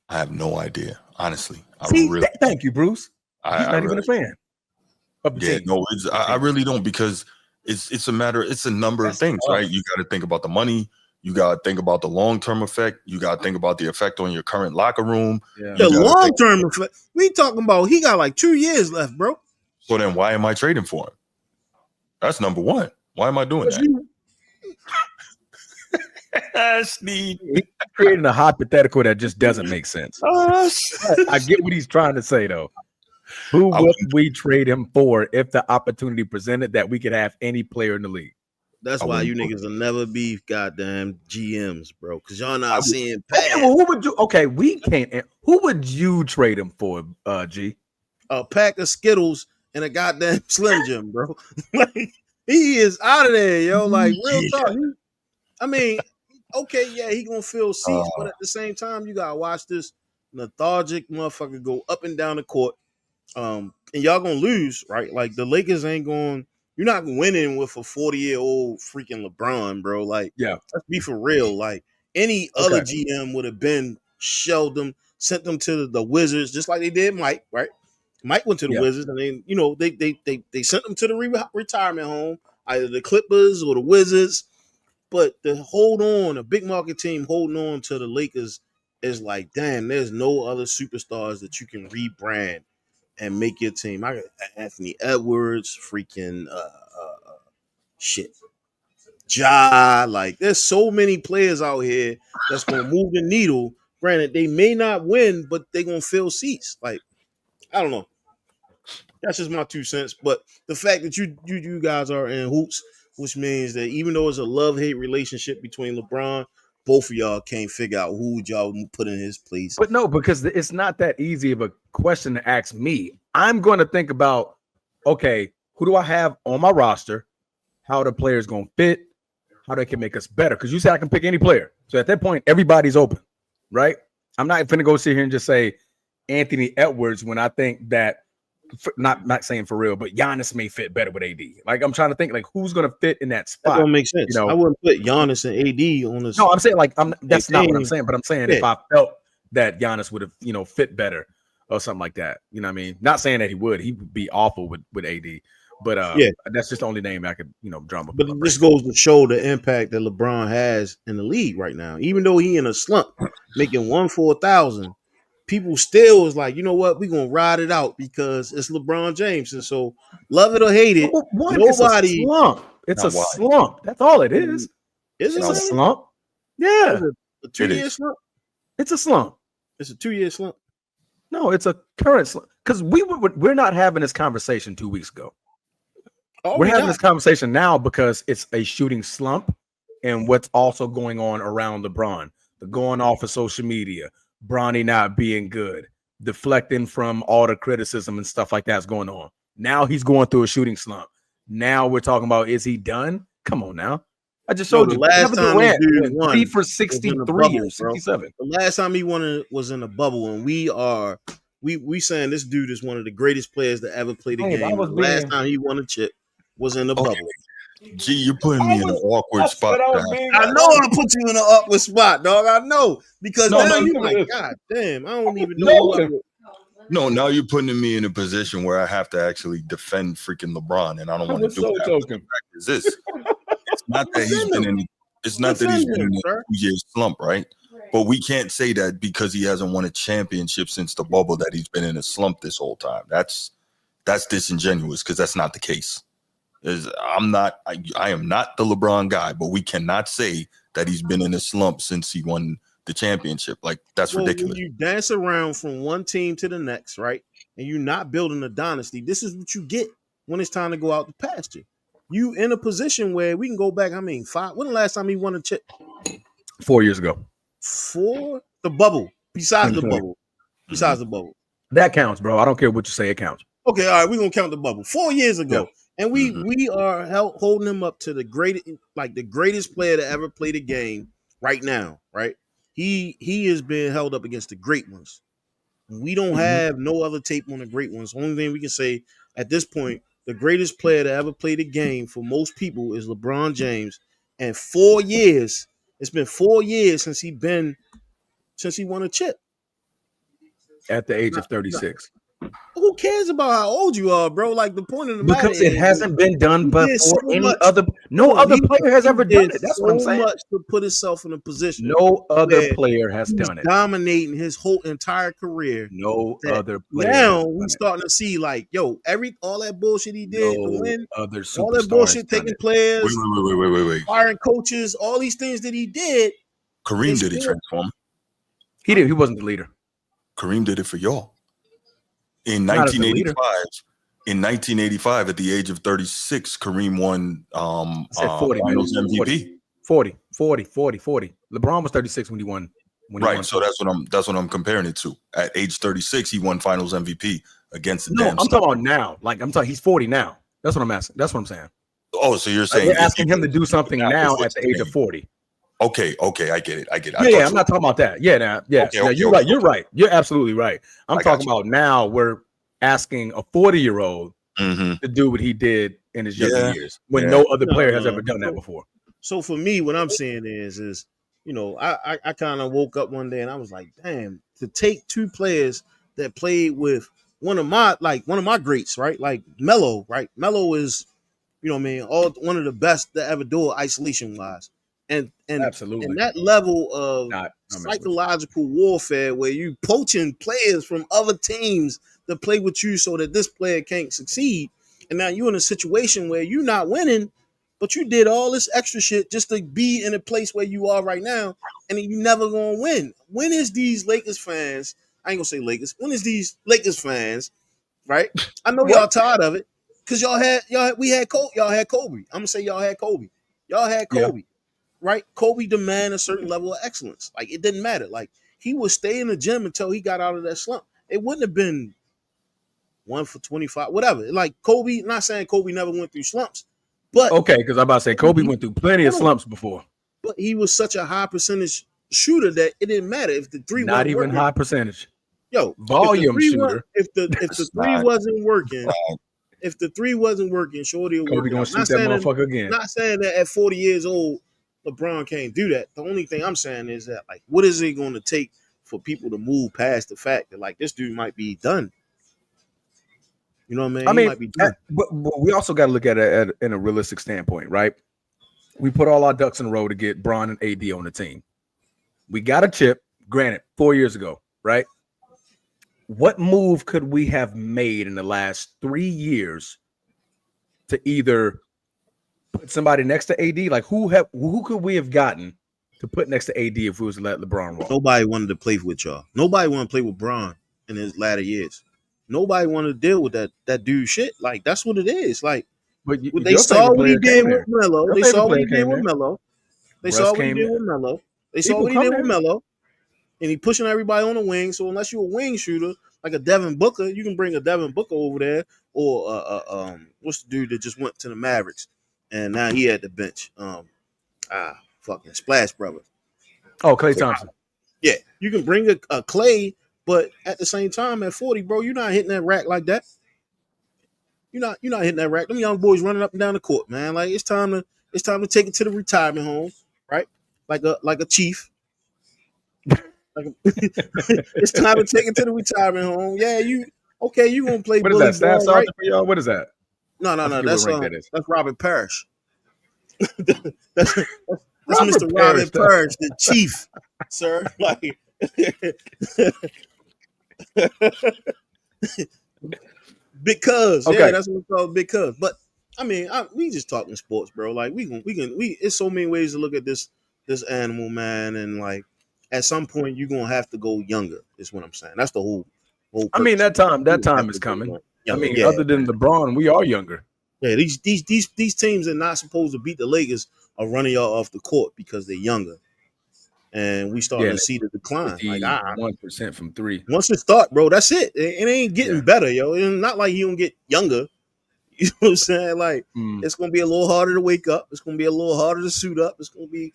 S1: I have no idea, honestly.
S2: you. Thank you, Bruce. He's
S1: I
S2: not even
S1: really,
S2: a fan of the team.
S1: no, I really don't, because it's a number of things,
S2: tough.
S1: right? You got to think about the money. You got to think about the long-term effect. You got to think about the effect on your current locker room.
S2: Yeah.
S3: The
S1: You gotta
S3: long
S1: think-
S3: term effect. We talking about he got like 2 years left, bro.
S1: So then why am I trading for him? That's number one. Why am I doing that? Steve.
S2: He's creating a hypothetical that just doesn't make sense. I get what he's trying to say, though. Who would we trade him for if the opportunity presented that we could have any player in the league?
S3: That's
S1: I
S3: why you
S1: wouldn't
S3: niggas will never be goddamn GMs, bro. Because y'all not seeing
S2: Okay,
S3: past
S2: well, who would you? Okay, we can't. Who would you trade him for, G?
S3: a pack of Skittles and a goddamn Slim Jim, bro. Like he is out of there, yo. Like real talk. I mean, okay, yeah, he gonna fill seats, but at the same time, you gotta watch this lethargic motherfucker go up and down the court. And y'all gonna lose, right? Like the Lakers ain't going. You're not winning with a 40-year-old freaking LeBron, bro. Like,
S2: Yeah.
S3: let's be for real. Like any other GM would have been shelled them, sent them to the Wizards, just like they did Mike, right? Mike went to the Wizards, and then they sent them to the retirement home, either the Clippers or the Wizards. But to hold on, a big market team holding on to the Lakers is like, damn, there's no other superstars that you can rebrand and make your team. I got Anthony Edwards, freaking shit. Ja, like there's so many players out here that's gonna move the needle. Granted, they may not win, but they're gonna fill seats. Like, I don't know. That's just my 2 cents. But the fact that you guys are in hoops, which means that even though it's a love-hate relationship between LeBron, both of y'all can't figure out who y'all put in his place.
S2: But no, because it's not that easy of a question to ask me. I'm going to think about, okay, who do I have on my roster? How the players going to fit? How they can make us better? Because you said I can pick any player. So at that point, everybody's open, right? I'm not going to go sit here and just say Anthony Edwards when I think that, not saying for real, but Giannis may fit better with AD. Like I'm trying to think, like who's going to fit in that spot.
S3: That don't make sense.
S2: You know?
S3: I wouldn't put Giannis and AD on this.
S2: No, I'm saying like that's not what I'm saying, but I'm saying if I felt that Giannis would have fit better or something like that. You know what I mean? Not saying that he would be awful with AD, but that's just the only name I could drum up.
S3: But this goes to show the impact that LeBron has in the league right now. Even though he in a slump, making 1 for 1,000, people still is like, you know what, we're gonna ride it out because it's LeBron James. And so love it or hate it, nobody.
S2: It's a slump. It's a slump. That's all it is.
S3: Is it
S2: a slump? Yeah.
S3: A
S1: It
S3: 2 year
S1: is.
S3: slump.
S2: It's a slump.
S3: It's a 2 year slump.
S2: No, it's a current slump. Because we're not having this conversation 2 weeks ago. We're having this conversation now because it's a shooting slump, and what's also going on around LeBron, the going off of social media, Bronny not being good, deflecting from all the criticism and stuff like that's going on. Now he's going through a shooting slump. Now we're talking about, is he done? Come on now. I just showed
S3: the
S2: you.
S3: last
S2: Kevin
S3: time this
S2: Durant
S3: dude
S2: went
S3: won
S2: 3 for
S3: was in the
S2: 63
S3: bubble,
S2: or
S3: bro.
S2: 67.
S3: The last time he won was in a bubble, and we saying this dude is one of the greatest players to ever play the
S2: Hey, if I
S3: game.
S2: was
S3: The last
S2: being-
S3: time he won a chip was in the
S1: Okay.
S3: bubble.
S1: Gee, you're putting me in an awkward spot.
S2: I was
S1: Guys.
S2: being-
S3: I know I put you in an awkward spot, dog. I know because
S1: No,
S3: now
S1: no,
S3: you
S1: no.
S3: like, God damn, I don't even know
S2: No.
S3: who I would.
S1: No, now you're putting me in a position where I have to actually defend freaking LeBron, and I don't want to
S2: was
S1: do
S2: so
S1: that.
S2: joking.
S1: The fact is this: it's not that he's
S3: Defend
S1: been
S3: him.
S1: in. It's not that he's
S3: Defend
S1: been
S3: him,
S1: in a
S3: sir.
S1: 2-year slump, right? But we can't say that because he hasn't won a championship since the bubble that he's been in a slump this whole time. That's disingenuous because that's not the case. I am not the LeBron guy, but we cannot say that he's been in a slump since he won the championship. Like, that's
S3: Well,
S1: ridiculous.
S3: when you dance around from one team to the next, right, and you're not building a dynasty, this is what you get when it's time to go out to pasture. You in a position where we can go back. I mean, 5. When the last time he won a chip?
S2: 4 years ago.
S3: For the bubble. Besides the
S2: 10-4.
S3: bubble. Besides the bubble.
S2: That counts, bro. I don't care what you say. It counts.
S3: Okay, all right, we're gonna count the bubble 4 years ago, and we
S1: Mhm.
S3: we are holding him up to the greatest player to ever play the game right now. Right, he is being held up against the great ones. We don't have no other tape on the great ones. Only thing we can say at this point, the greatest player to ever play the game for most people is LeBron James. And 4 years, it's been 4 years since he won a chip.
S2: At the age of
S3: Not-
S2: 36.
S3: Who cares about how old you are, bro? Like, the point of the matter
S2: Because it
S3: is
S2: hasn't been done
S3: he did
S2: before
S3: so
S2: any
S3: much.
S2: other. No other player has
S3: he
S2: ever
S3: did
S2: done it. That's what I'm
S3: so
S2: saying.
S3: much to put himself in a position.
S2: No other
S3: where
S2: player has
S3: he's
S2: done it.
S3: dominating his whole entire career.
S2: No
S3: that
S2: other player.
S3: Now
S2: has
S3: we
S2: done
S3: starting to see, like, yo, all that bullshit he
S2: it.
S3: did to
S2: No
S3: win,
S2: other
S3: all that
S2: superstar has
S3: bullshit,
S2: done
S3: taking
S2: it.
S3: players,
S1: Wait.
S3: firing coaches, all these things that he did.
S1: Kareem
S3: It's
S1: did it
S3: still-
S1: transform.
S2: He did. He wasn't the leader.
S1: Kareem did it for y'all. In
S2: Not as the leader.
S1: 1985, at the age of 36, Kareem won
S2: I said 40,
S1: Finals
S2: man.
S1: MVP.
S2: 40. LeBron was 36 when he won.
S1: Right, so that's what I'm comparing it to. At age 36, he won Finals MVP against the
S2: No,
S1: damn.
S2: I'm talking about now. Like, I'm talking. He's 40 now. That's what I'm asking. That's what I'm saying.
S1: Oh, so you're saying
S2: We're asking him to do something now
S1: what's
S2: at the
S1: his
S2: age of
S1: name?
S2: 40.
S1: Okay, I get it. I
S2: Yeah, I'm not talking about that. Yeah, now, yes.
S1: Okay,
S2: Now, you're right. You're right. You're absolutely right. I'm
S1: I got
S2: talking about now. We're asking a 40-year-old
S1: Mm-hmm.
S2: to do what he did in his younger
S1: Yeah,
S2: years when
S1: yeah.
S2: no other
S3: No,
S2: player has
S3: no.
S2: ever done that before.
S3: So for me, what I'm saying is, I kind of woke up one day and I was like, damn, to take two players that played with one of my greats, right? Like Melo, right? Melo is, one of the best that ever do it isolation wise. And
S2: Absolutely.
S3: that level of
S2: Not messing with you.
S3: psychological warfare where you poaching players from other teams to play with you so that this player can't succeed. And now you're in a situation where you're not winning, but you did all this extra shit just to be in a place where you are right now, and you never gonna win. When is these Lakers fans? I ain't gonna say Lakers. When is these Lakers fans? Right? I know y'all tired of it because y'all had Kobe. I'm gonna say y'all had Kobe. Y'all had Kobe, right? Kobe demand a certain level of excellence. Like, it didn't matter. Like, he would stay in the gym until he got out of that slump. It wouldn't have been 1 for 25, whatever. Like, Kobe, not saying Kobe never went through slumps, but
S2: Okay, because I'm about to say Kobe went through plenty of slumps before.
S3: but he was such a high percentage shooter that it didn't matter if the three
S2: Not
S3: wasn't
S2: even
S3: working.
S2: high percentage.
S3: Yo,
S2: Volume shooter.
S3: If the three
S1: not.
S3: wasn't working, if the three wasn't working, Shorty will
S2: Kobe
S3: work
S2: gonna
S3: out.
S2: shoot that motherfucker again.
S3: Not saying that at 40 years old, LeBron can't do that. The only thing I'm saying is that, like, what is it going to take for people to move past the fact that, like, this dude might be done? You know what I mean?
S2: I
S3: He
S2: mean,
S3: might be done.
S2: but we also got to look at it in a realistic standpoint, right? We put all our ducks in a row to get Bron and AD on the team. We got a chip, granted, 4 years ago, right? What move could we have made in the last 3 years to either put somebody next to AD? Like, who could we have gotten to put next to AD if we was to let LeBron walk.
S3: Nobody wanted to play with y'all. Nobody wanted to play with Bron in his latter years. Nobody wanted to deal with that dude shit. Like that's what it is. Like
S2: But
S3: they
S2: your
S3: saw
S2: favorite
S3: what he
S2: player
S3: did
S2: came
S3: with
S2: there.
S3: Melo.
S2: Your
S3: They
S2: favorite
S3: saw what
S2: player
S3: he did
S2: came
S3: with
S2: there.
S3: Melo. They
S2: Russ
S3: saw what he
S2: came
S3: did
S2: there.
S3: with Melo. They saw
S2: People
S3: what he
S2: come
S3: did
S2: there.
S3: with Melo. And he pushing everybody on the wing. So unless you're a wing shooter like a Devin Booker, you can bring a Devin Booker over there, or what's the dude that just went to the Mavericks and now he at the bench? Fucking Splash Brothers.
S2: Oh, Klay Thompson.
S3: Yeah, you can bring a Clay, but at the same time, at 40, bro, you're not hitting that rack like that. You're not hitting that rack. Them young boys running up and down the court, man. Like it's time to take it to the retirement home, right? Like a chief. It's time to take it to the retirement home. Yeah, you gonna play
S2: What is
S3: bully
S2: that? Staff
S3: ball, right?
S2: sergeant for y'all? What is that?
S3: No,
S2: I forget what rank that is.
S3: that's Robert Parrish. that's
S2: Robert
S3: Mr.
S2: Parrish.
S3: Robert Parrish, the chief, sir. Like because
S2: Okay.
S3: that's what we call because. But I mean, we just talking sports, bro. Like we it's so many ways to look at this animal, man, and like at some point you're gonna have to go younger. Is what I'm saying. That's the whole.
S2: I mean,
S3: purpose.
S2: that time is coming. I mean,
S3: yeah.
S2: other than LeBron, we are younger.
S3: Yeah, these teams that are not supposed to beat the Lakers are running y'all off the court because they're younger, and we starting
S2: Yeah,
S3: to see the decline. Like
S2: 1% from three.
S3: once it start, bro, that's it. It ain't getting
S2: Yeah.
S3: better, yo. It's not like you don't get younger. You know what I'm saying? Like it's gonna be a little harder to wake up. It's gonna be a little harder to suit up. It's gonna be,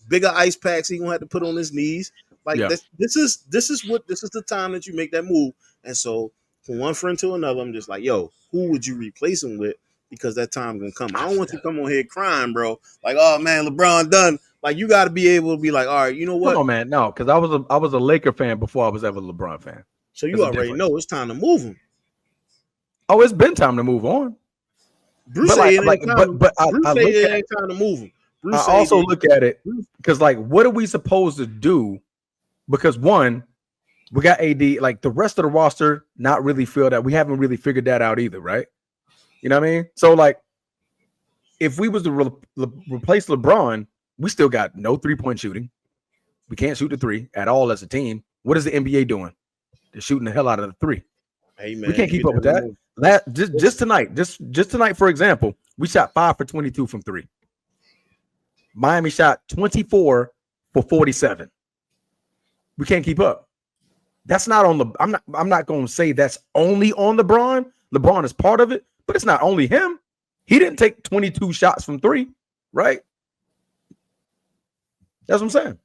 S3: bigger ice packs he gonna have to put on his knees. Like
S2: Yeah.
S3: this is the time that you make that move. And so from one friend to another, I'm just like, yo, who would you replace him with? Because that time gonna come. I don't want you to come on here crying, bro. Like, oh man, LeBron done. Like you got to be able to be like, all right, you know what?
S2: Come on, man. No, because I was a Laker fan before I was ever a LeBron fan.
S3: So you
S2: There's a
S3: already
S2: difference.
S3: know it's time to move him.
S2: Oh, it's been time to move on.
S3: Bruce
S2: But
S3: say
S2: like,
S3: it ain't time.
S2: but
S3: Bruce
S2: I
S3: say
S2: look
S3: it
S2: at
S3: ain't time to move him. Bruce
S2: I
S3: say
S2: also
S3: that-
S2: look at it because like, what are we supposed to do? Because one, we got AD. Like the rest of the roster, not really feel that we haven't really figured that out either, right? You know what I mean? So like, if we was to replace LeBron, we still got no 3-point shooting. We can't shoot the three at all as a team. What is the NBA doing? They're shooting the hell out of the three.
S3: Hey man,
S2: We can't keep up with that. Just tonight, for example, we shot 5 for 22 from three. Miami shot 24 for 47. We can't keep up. That's not on the. I'm not going to say that's only on LeBron. LeBron is part of it, but it's not only him. He didn't take 22 shots from three, right? That's what I'm saying.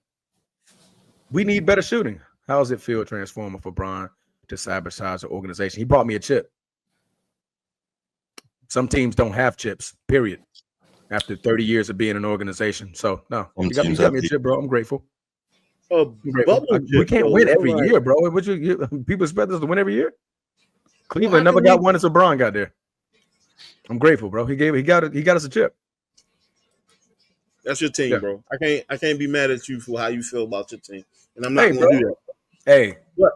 S2: We need better shooting. How does it feel transforming for Bron to sabotage the organization? He brought me a chip. Some teams don't have chips, period, after 30 years of being an organization. So, no, you got me a chip, bro. I'm grateful. We can't win every year, bro. People expect us to win every year? Cleveland never got one until Bron got there. I'm grateful, bro. He got us a chip.
S3: That's your team, bro. I can't be mad at you for how you feel about your team, and I'm not
S2: Hey,
S3: gonna
S2: bro.
S3: do that.
S2: Hey,
S3: what?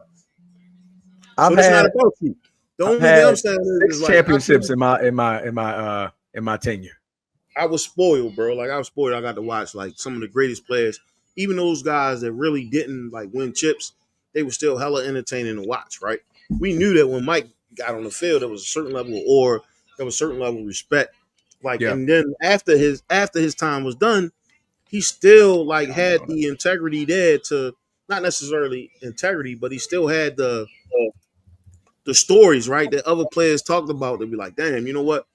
S2: So
S3: it's not about you. The only thing I'm saying is
S2: 6
S3: like,
S2: championships in my tenure.
S3: I was spoiled, bro. Like I was spoiled. I got to watch like some of the greatest players, even those guys that really didn't like win chips. They were still hella entertaining to watch, right? We knew that when Mike got on the field, there was a certain level of awe, there was a certain level of respect. Like, and then after his time was done, he still like had the integrity there to not necessarily integrity, but he still had the stories, right? That other players talked about. They'd be like, damn, you know what?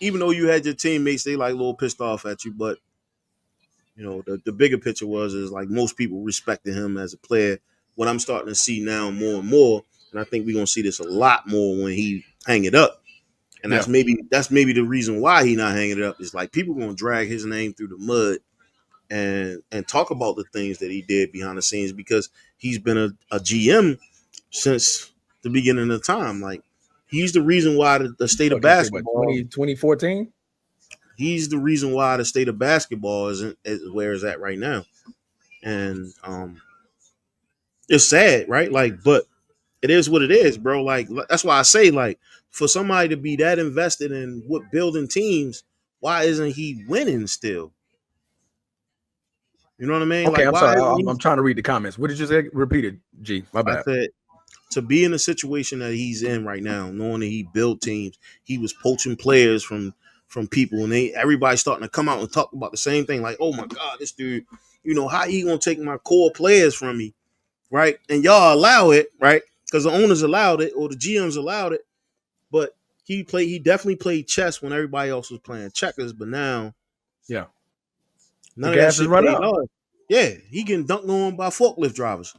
S3: Even though you had your teammates, they like a little pissed off at you, but the bigger picture is like most people respected him as a player. What I'm starting to see now more and more, and I think we're gonna see this a lot more when he hang it up. And that's maybe the reason why he not hanging it up is like people gonna drag his name through the mud and talk about the things that he did behind the scenes because he's been a GM since the beginning of time. Like he's the reason why the state of basketball
S2: 2014.
S3: He's the reason why the state of basketball is where it's at right now. And it's sad, right? Like, but it is what it is, bro. Like, that's why I say, like, for somebody to be that invested in building teams, why isn't he winning still? You know what I mean?
S2: Okay,
S3: Like,
S2: I'm
S3: why?
S2: sorry. I'm trying to read the comments. What did you say? Repeat it, G. My
S3: I
S2: bad.
S3: said to be in the situation that he's in right now, knowing that he built teams, he was poaching players from people, and everybody's starting to come out and talk about the same thing. Like, oh my God, this dude, how he gonna take my core players from me, right? And y'all allow it, right? Because the owners allowed it or the GMs allowed it, but he definitely played chess when everybody else was playing checkers. But now,
S2: Yeah, the
S3: none of that
S2: gas is
S3: shit
S2: run
S3: paid
S2: up.
S3: off. Yeah, he getting dunked on by forklift drivers.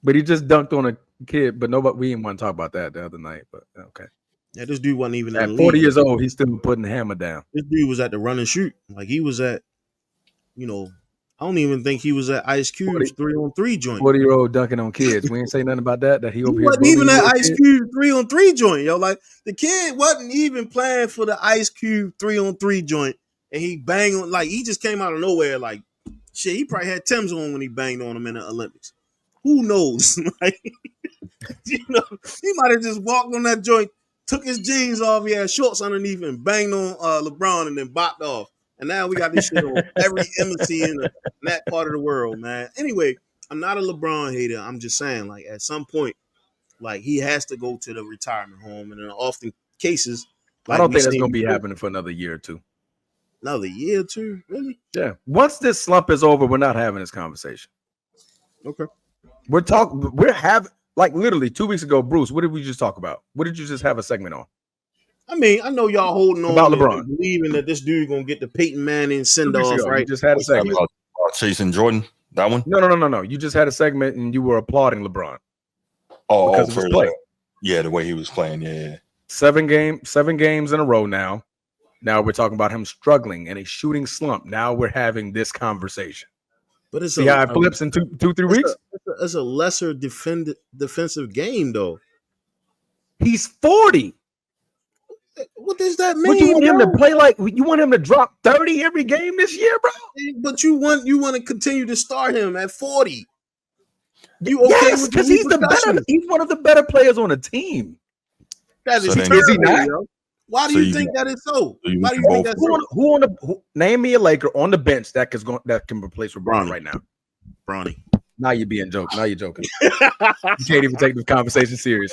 S2: But he just dunked on a kid. But nobody, we didn't want to talk about that the other night. But okay.
S3: Yeah, this dude wasn't even in the
S2: At 40
S3: league.
S2: years old, he's still putting the hammer down.
S3: This dude was at the run and shoot. Like he was at, I don't even think he was at Ice Cube's 3-on-3 joint.
S2: 40-year-old dunking on kids. We ain't say nothing about that. That he
S3: He
S2: over here
S3: wasn't
S2: bullying
S3: even at
S2: little
S3: Ice
S2: kids.
S3: Cube 3-on-3 joint, yo. Like the kid wasn't even playing for the Ice Cube 3-on-3 joint, and he banged on, like he just came out of nowhere. Like shit, he probably had Tim's on when he banged on him in the Olympics. Who knows? Like, he might have just walked on that joint, took his jeans off, he had shorts underneath, and banged on LeBron, and then bopped off. And now we got this shit on every embassy in that part of the world, man. Anyway, I'm not a LeBron hater. I'm just saying, like, at some point, like, he has to go to the retirement home. And in often cases, like
S2: I don't
S3: we
S2: think that's
S3: seen
S2: going to be
S3: before,
S2: happening for another year or two.
S3: another year or two, really?
S2: Yeah. Once this slump is over, we're not having this conversation.
S3: Okay.
S2: We're having, like, literally 2 weeks ago, Bruce, what did we just talk about? What did you just have a segment on?
S3: I mean, I know y'all holding on
S2: About
S3: and
S2: LeBron.
S3: believing that this dude gonna get the Peyton Manning
S2: 2
S3: send
S2: weeks
S3: off,
S2: ago, you
S3: right?
S2: just had a segment.
S1: About chasing Jordan, that one?
S2: No. You just had a segment and you were applauding LeBron. Because of his play.
S1: The way he was playing, yeah.
S2: 7 games in a row now. Now we're talking about him struggling and a shooting slump. Now we're having this conversation.
S3: But it's
S2: See how it flips in 3 weeks?
S3: It's a lesser defensive game, though.
S2: He's 40.
S3: What does that mean?
S2: What you want him
S3: bro?
S2: to play like? You want him to drop 30 every game this year, bro?
S3: But you want to continue to start him at 40. You okay?
S2: Yes, because he's one of the better players on the team.
S3: That is
S1: So then-
S3: terrible,
S2: Is he not?
S3: yo. Why do you think that is so? Why do you
S1: both-
S3: think that's so?
S2: Name me a Laker on the bench that can replace LeBron right now?
S3: Bronny.
S2: Now you're being joking. Now you're joking. You can't even take this conversation serious.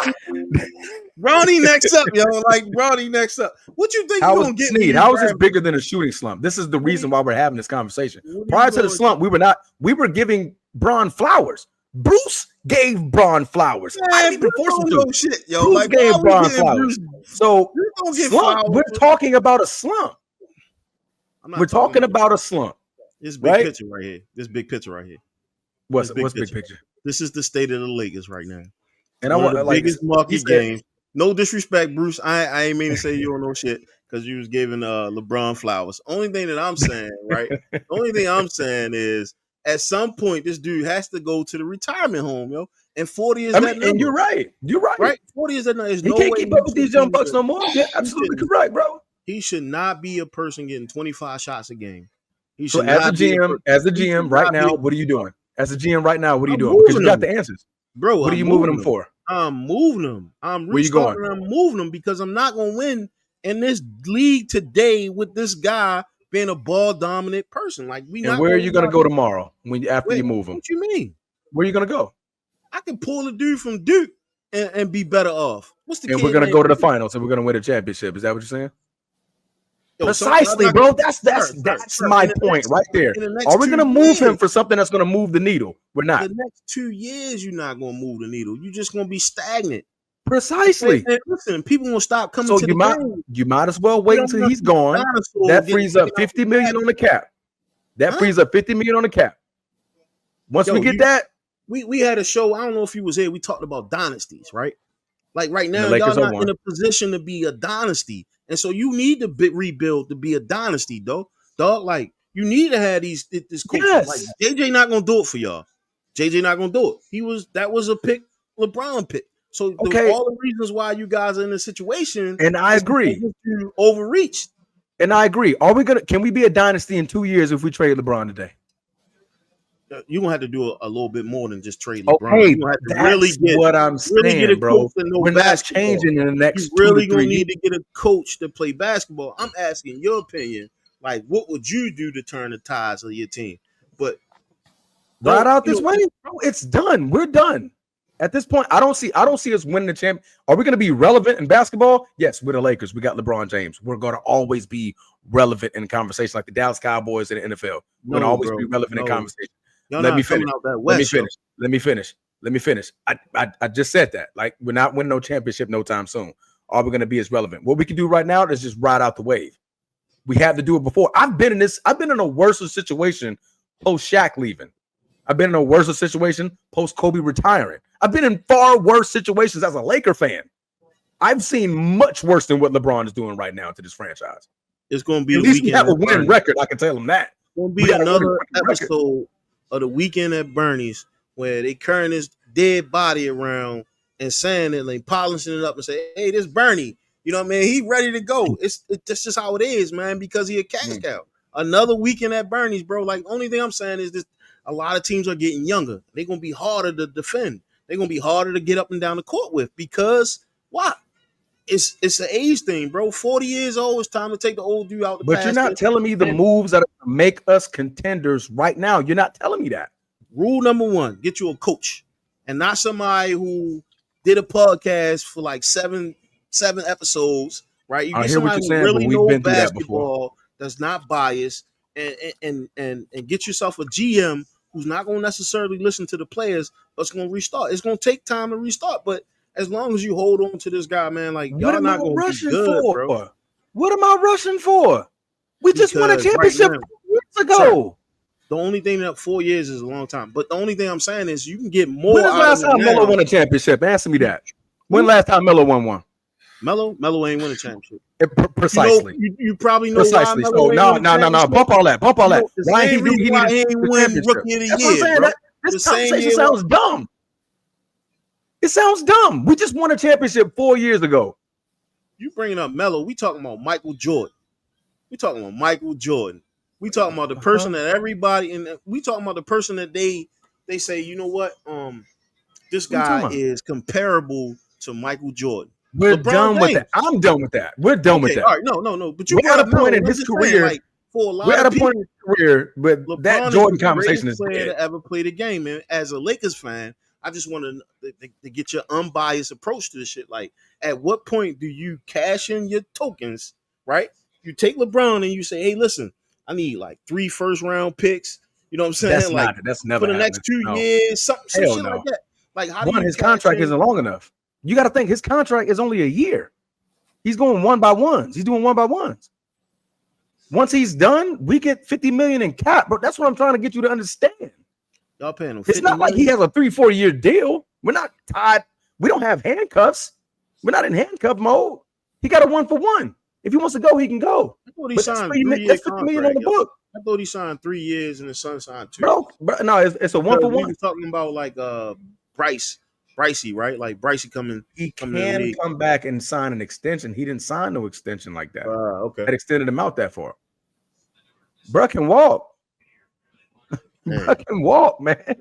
S3: Bronny next up, yo. Like Bronny next up. What you think
S2: How
S3: you
S2: is
S3: gonna get?
S2: Sneed? How is this bigger than a shooting slump? This is the reason why we're having this conversation. Prior to the slump, we were giving Bron flowers. Bruce gave Bron flowers. I didn't even force him to.
S3: Shit, yo.
S2: Bruce
S3: Like,
S2: gave
S3: why we
S2: Bron
S3: getting
S2: flowers.
S3: Bruce?
S2: So
S3: You don't get
S2: slump.
S3: flowers.
S2: We're talking about a slump.
S3: I'm not
S2: We're talking about a slump.
S3: this big
S2: right?
S3: picture right here. This big picture right here.
S2: What's
S3: This
S2: big picture?
S3: This is the state of the Lakers right now.
S2: And
S3: One
S2: I
S3: of the
S2: want like
S3: biggest market
S2: said-
S3: games. No disrespect, Bruce. I ain't mean to say you don't know shit because you was giving LeBron flowers. Only thing that I'm saying, right? The only thing I'm saying is at some point this dude has to go to the retirement home, yo. And 40 is that number.
S2: and you're right. You're right.
S3: Right? 40 is that number. There's
S2: He
S3: no
S2: can't
S3: way
S2: keep up with these young bucks no more. Yeah, absolutely correct, bro.
S3: He should not be a person getting 25 shots a game. He
S2: So
S3: should
S2: as a
S3: not be
S2: GM right now, what are you doing? As a GM right now, what are you
S3: I'm
S2: doing? Because you
S3: moving
S2: got
S3: him.
S2: the answers.
S3: Bro,
S2: What are
S3: I'm
S2: you moving them
S3: him.
S2: for?
S3: I'm moving them. I'm
S2: Where you going?
S3: restarting. I'm moving them because I'm not going to win in this league today with this guy being a ball dominant person. Like we.
S2: And where are you going to go tomorrow after you move him?
S3: What you mean?
S2: Where are you going to go?
S3: I can pull a dude from Duke and be better off. What's the?
S2: And
S3: kid
S2: we're going to
S3: name?
S2: go to the finals and we're going to win a championship. Is that what you're saying?
S3: Yo,
S2: Precisely, bro. That's my point right there. Are we going to move him for something that's going to move the needle? We're not.
S3: The next 2 years, you're not going to move the needle. You're just going to be stagnant.
S2: Precisely.
S3: And listen, people will stop coming to the game.
S2: You might as well wait until he's gone. That frees up $50 million on the cap. Frees up $50 million on the cap. Once we get that,
S3: we had a show. I don't know if you was here. We talked about dynasties, right? Like right now,
S2: Lakers
S3: y'all
S2: are
S3: not
S2: one.
S3: in a position to be a dynasty, and so you need to rebuild to be a dynasty, dog. Like you need to have this coach.
S2: Yes.
S3: Like JJ not gonna do it for y'all. JJ not gonna do it. That was a pick, LeBron pick. So all the reasons why you guys are in this situation,
S2: and I agree,
S3: you overreached.
S2: And I agree. Can we be a dynasty in 2 years if we trade LeBron today?
S3: You're gonna have to do a little bit more than just trade LeBron.
S2: Okay,
S3: you're gonna have to
S2: that's what I'm saying, bro. We're not changing in the next.
S3: You really
S2: 2 to 3
S3: gonna need
S2: years.
S3: to get a coach to play basketball. I'm asking your opinion. Like, what would you do to turn the tides of your team? But
S2: Ride
S3: don't
S2: out this way, bro. It's done. We're done. At this point, I don't see us winning the champ. Are we going to be relevant in basketball? Yes, we're the Lakers. We got LeBron James. We're going to always be relevant in conversation like the Dallas Cowboys in the NFL. We're going to always be relevant in conversation.
S3: Y'all
S2: Let
S3: not
S2: me
S3: coming
S2: finish.
S3: out that
S2: Let me
S3: west.
S2: finish. Let me finish. Let me finish. I just said that. Like, we're not winning no championship no time soon. All we're going to be is relevant. What we can do right now is just ride out the wave. We had to do it before. I've been in a worse situation post Shaq leaving. I've been in a worse situation post Kobe retiring. I've been in far worse situations as a Laker fan. I've seen much worse than what LeBron is doing right now to this franchise.
S3: It's going to be
S2: at least we have a winning record. I can tell them that.
S3: It's going to be another episode of the Weekend at Bernie's where they carrying his dead body around and saying it, like polishing it up and say, "Hey, this Bernie, you know what I mean? He ready to go." That's just how it is, man. Because he a cash cow. Another Weekend at Bernie's, bro. Like, only thing I'm saying is this. A lot of teams are getting younger. They're going to be harder to defend. They're going to be harder to get up and down the court with because what? It's an age thing, bro. 40 years old, it's time to take the old dude out the
S2: But you're not telling me the moves that are going to make us contenders right now. You're not telling me that.
S3: Rule number 1, get you a coach and not somebody who did a podcast for like seven episodes, right? You get somebody who really knows basketball, that's not biased, and get yourself a GM who's not going to necessarily listen to the players, but it's going to restart. It's going to take time to restart, but as long as you hold on to this guy, man, like y'all not going to be good, bro.
S2: What am I rushing for? We just won a championship 4 years ago.
S3: The only thing that 4 years is a long time, but the only thing I'm saying is you can get more.
S2: When was the last time Melo won a championship? Answer me that. When last time Melo won one?
S3: Melo ain't win a championship.
S2: Precisely.
S3: You probably know
S2: precisely.
S3: Why
S2: so no. Bump all that.
S3: Why he ain't win Rookie of the Year, bro.
S2: This conversation sounds dumb. It sounds dumb. We just won a championship 4 years ago.
S3: You bringing up Melo? We talking about Michael Jordan. We talking about Michael Jordan. We talking about the person that everybody, and we talking about the person that they say, you know what? This guy is comparable to Michael Jordan.
S2: We're done with that. I'm done with that. We're done with that.
S3: All right, no. But you
S2: got a point in his career.
S3: Like, for a lot
S2: we're at
S3: of
S2: a point in his career, but LeBron that Jordan conversation is
S3: dead. To ever play the game, man. As a Lakers fan, I just want to get your unbiased approach to this shit. Like, at what point do you cash in your tokens? Right? You take LeBron and you say, "Hey, listen, I need like 3 first-round picks." You know what I'm saying?
S2: That's never
S3: for the next 2 years, some shit like that. Like, how do
S2: his contract isn't long enough? You got to think his contract is only a year. He's going one by ones. He's doing one by ones. Once he's done, we get $50 million in cap. But that's what I'm trying to get you to understand.
S3: Y'all paying him.
S2: It's not like he has a 3-4 year deal. We're not tied. We don't have handcuffs. We're not in handcuff mode. He got a 1-for-1. If he wants to go, he can go.
S3: I thought he signed that's $50 million on the book. I thought he signed 3 years and his son signed 2.
S2: Bro, no, it's a 1-for-1.
S3: We were talking about like Brycey, right? Like Brycey coming.
S2: He can come back and sign an extension. He didn't sign no extension like that.
S3: Okay.
S2: That extended him out that far. Bro can walk. Bro can walk, man.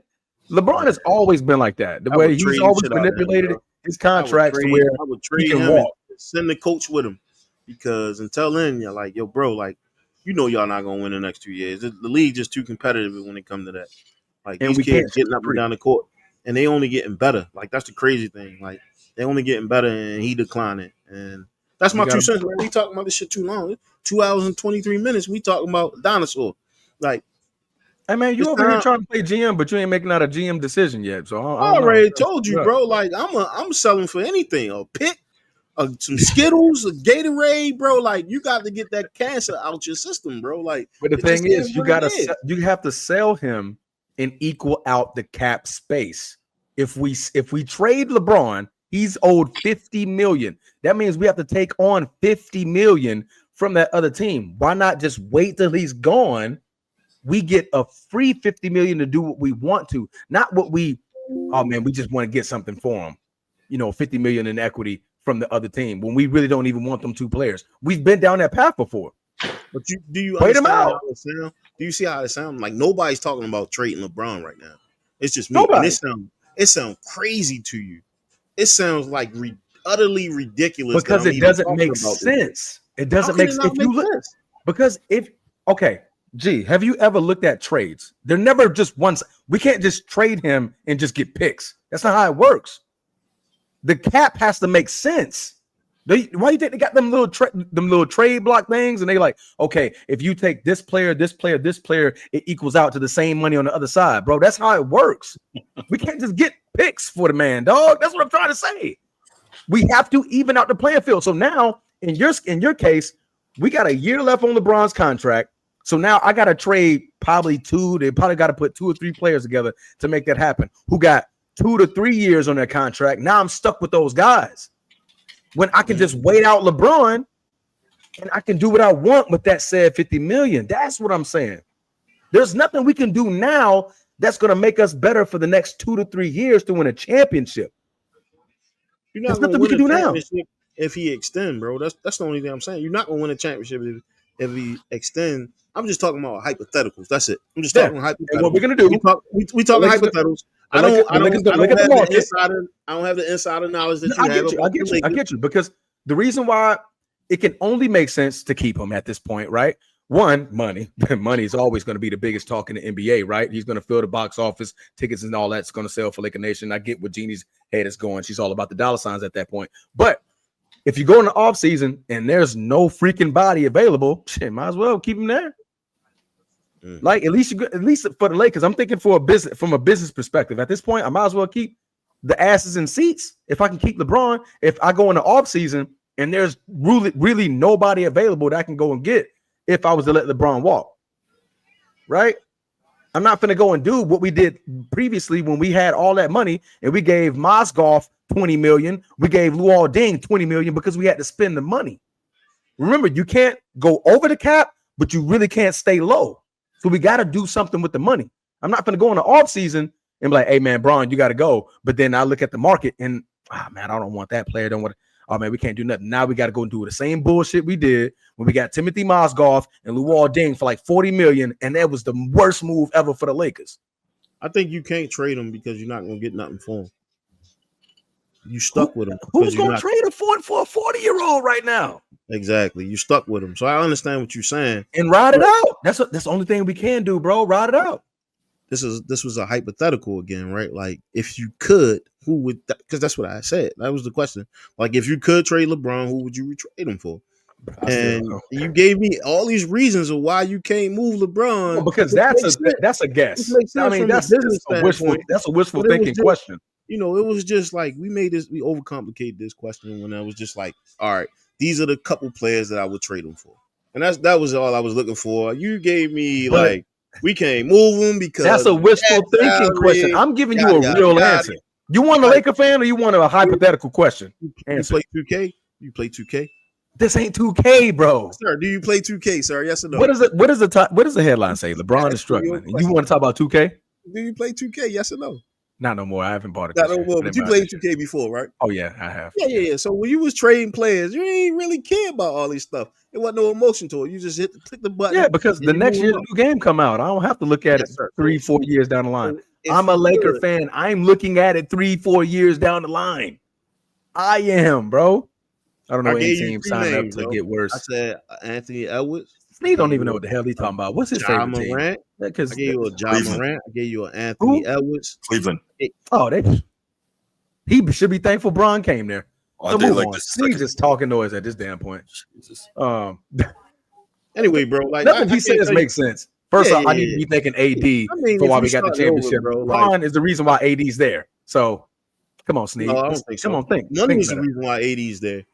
S2: LeBron has always been like that. The way he's always manipulated his contracts to where
S3: I would trade
S2: he can
S3: him
S2: walk.
S3: and send the coach with him, because until then, you're like, yo, bro, like, you know, y'all not gonna win the next 2 years. The league just too competitive when it comes to that. Like, and these kids getting up and down the court, and they only getting better. Like, that's the crazy thing. Like, they only getting better, and he declining. And that's my 2 cents, man. We talking about this shit too long. 2 hours and 23 minutes. We talking about dinosaur. Like,
S2: hey man, you over here trying to play GM, but you ain't making out a GM decision yet. So I
S3: already told you, bro. Like, I'm selling for anything. A pick, some Skittles, a Gatorade, bro. Like, you got to get that cancer out your system, bro. Like,
S2: but the thing is, you have to sell him and equal out the cap space. If we trade LeBron, he's owed $50 million. That means we have to take on $50 million from that other team. Why not just wait till he's gone? We get a free $50 million to do what we want to, not what we just want to get something for him. You know, $50 million in equity from the other team when we really don't even want them 2 players. We've been down that path before.
S3: But do you wait them out? Do you see how it sounds? Like, nobody's talking about trading LeBron right now. It's just me. And it sounds crazy to you. It sounds like utterly ridiculous
S2: because it doesn't make sense. It doesn't make sense. If you look, because if Okay, G, have you ever looked at trades? They're never just once. We can't just trade him and just get picks. That's not how it works. The cap has to make sense. Why do you think they got them little trade block things? And they like, okay, if you take this player, this player, this player, it equals out to the same money on the other side, bro. That's how it works. We can't just get picks for the man, dog. That's what I'm trying to say. We have to even out the playing field. So now, in your case, we got a year left on LeBron's contract. So now I got to trade probably two. They probably got to put 2 or 3 players together to make that happen. Who got 2 to 3 years on their contract? Now I'm stuck with those guys. When I can just wait out LeBron and I can do what I want with that said 50 million. That's what I'm saying. There's nothing we can do now that's going to make us better for the next 2 to 3 years to win a championship.
S3: You're not
S2: There's
S3: going to
S2: nothing we
S3: win
S2: can
S3: a
S2: do now.
S3: championship if he extend, bro. That's the only thing I'm saying. You're not going to win a championship if he extend. I'm just talking about hypotheticals. That's it. I'm just talking hypotheticals.
S2: And what we're going to do,
S3: we talking hypotheticals. I don't have the insider knowledge that you have.
S2: I get you. Because the reason why it can only make sense to keep him at this point, right? One, money. Money is always going to be the biggest talk in the NBA, right? He's going to fill the box office, tickets and all that's going to sell for Laker Nation. I get what Jeannie's head is going. She's all about the dollar signs at that point. But if you go in the off season and there's no freaking body available, shit, might as well keep him there. Like at least for the Lakers, I'm thinking from a business perspective. At this point, I might as well keep the asses in seats if I can keep LeBron. If I go in the off season and there's really nobody available that I can go and get, if I was to let LeBron walk, right? I'm not going to go and do what we did previously when we had all that money and we gave Mozgov $20 million. We gave Luol Deng $20 million because we had to spend the money. Remember, you can't go over the cap, but you really can't stay low. So we got to do something with the money. I'm not going to go in the off season and be like, hey, man, Braun, you got to go. But then I look at the market and, man, I don't want that player. Oh, man, we can't do nothing. Now we got to go and do the same bullshit we did when we got Timothy Mozgov and Luol Deng for like $40 million. And that was the worst move ever for the Lakers.
S3: I think you can't trade him because you're not going to get nothing for him. You stuck with him.
S2: Who's going to trade him for a 40-year-old right now?
S3: Exactly. You stuck with him. So I understand what you're saying.
S2: And ride it out. That's the only thing we can do, bro. Ride it out.
S3: This was a hypothetical again, right? Like if you could, who would? Because that's what I said. That was the question. Like if you could trade LeBron, who would you trade him for? And you gave me all these reasons of why you can't move LeBron.
S2: Well, because that's a guess. I mean, that's a wishful thinking question.
S3: You know, it was just like we overcomplicated this question when I was just like, all right, these are the couple players that I would trade them for. And that was all I was looking for. You gave me we can't move them because
S2: that's a wishful thinking question. I'm giving you a real answer. You want a Laker fan or you want a hypothetical question?
S3: You play 2K? You play 2K?
S2: This ain't 2K, bro.
S3: Sir, do you play 2K, sir? Yes or no?
S2: What does the headline say? LeBron is struggling. You want to talk about 2K?
S3: Do you play 2K? Yes or no?
S2: Not no more. I haven't bought it.
S3: Not no more. But you played 2K before, right?
S2: Oh yeah, I have.
S3: Yeah. So when you was trading players, you ain't really care about all this stuff. There wasn't no emotion to it. You just click the button.
S2: Yeah, because the next year the new game come out. I don't have to look at it 3-4 years down the line. I'm a Laker fan. I'm looking at it 3-4 years down the line. I am, bro. I don't know any team signed up to get worse.
S3: I said Anthony Edwards.
S2: Sneed don't even know what the hell he's talking about. What's his favorite team?
S3: I gave you a John Morant. I gave you an Anthony Edwards.
S1: Cleveland.
S2: Oh, he should be thankful Bron came there.
S1: So
S2: move on. He's just talking noise at this damn point.
S1: Jesus.
S3: Anyway, bro, like
S2: nothing he says makes sense. First off, I need to be thinking AD for why we got the championship. Bron is the reason why AD's there. So come on, Sneed.
S3: I don't think so.
S2: Come on, think.
S3: Money is the reason why AD's there.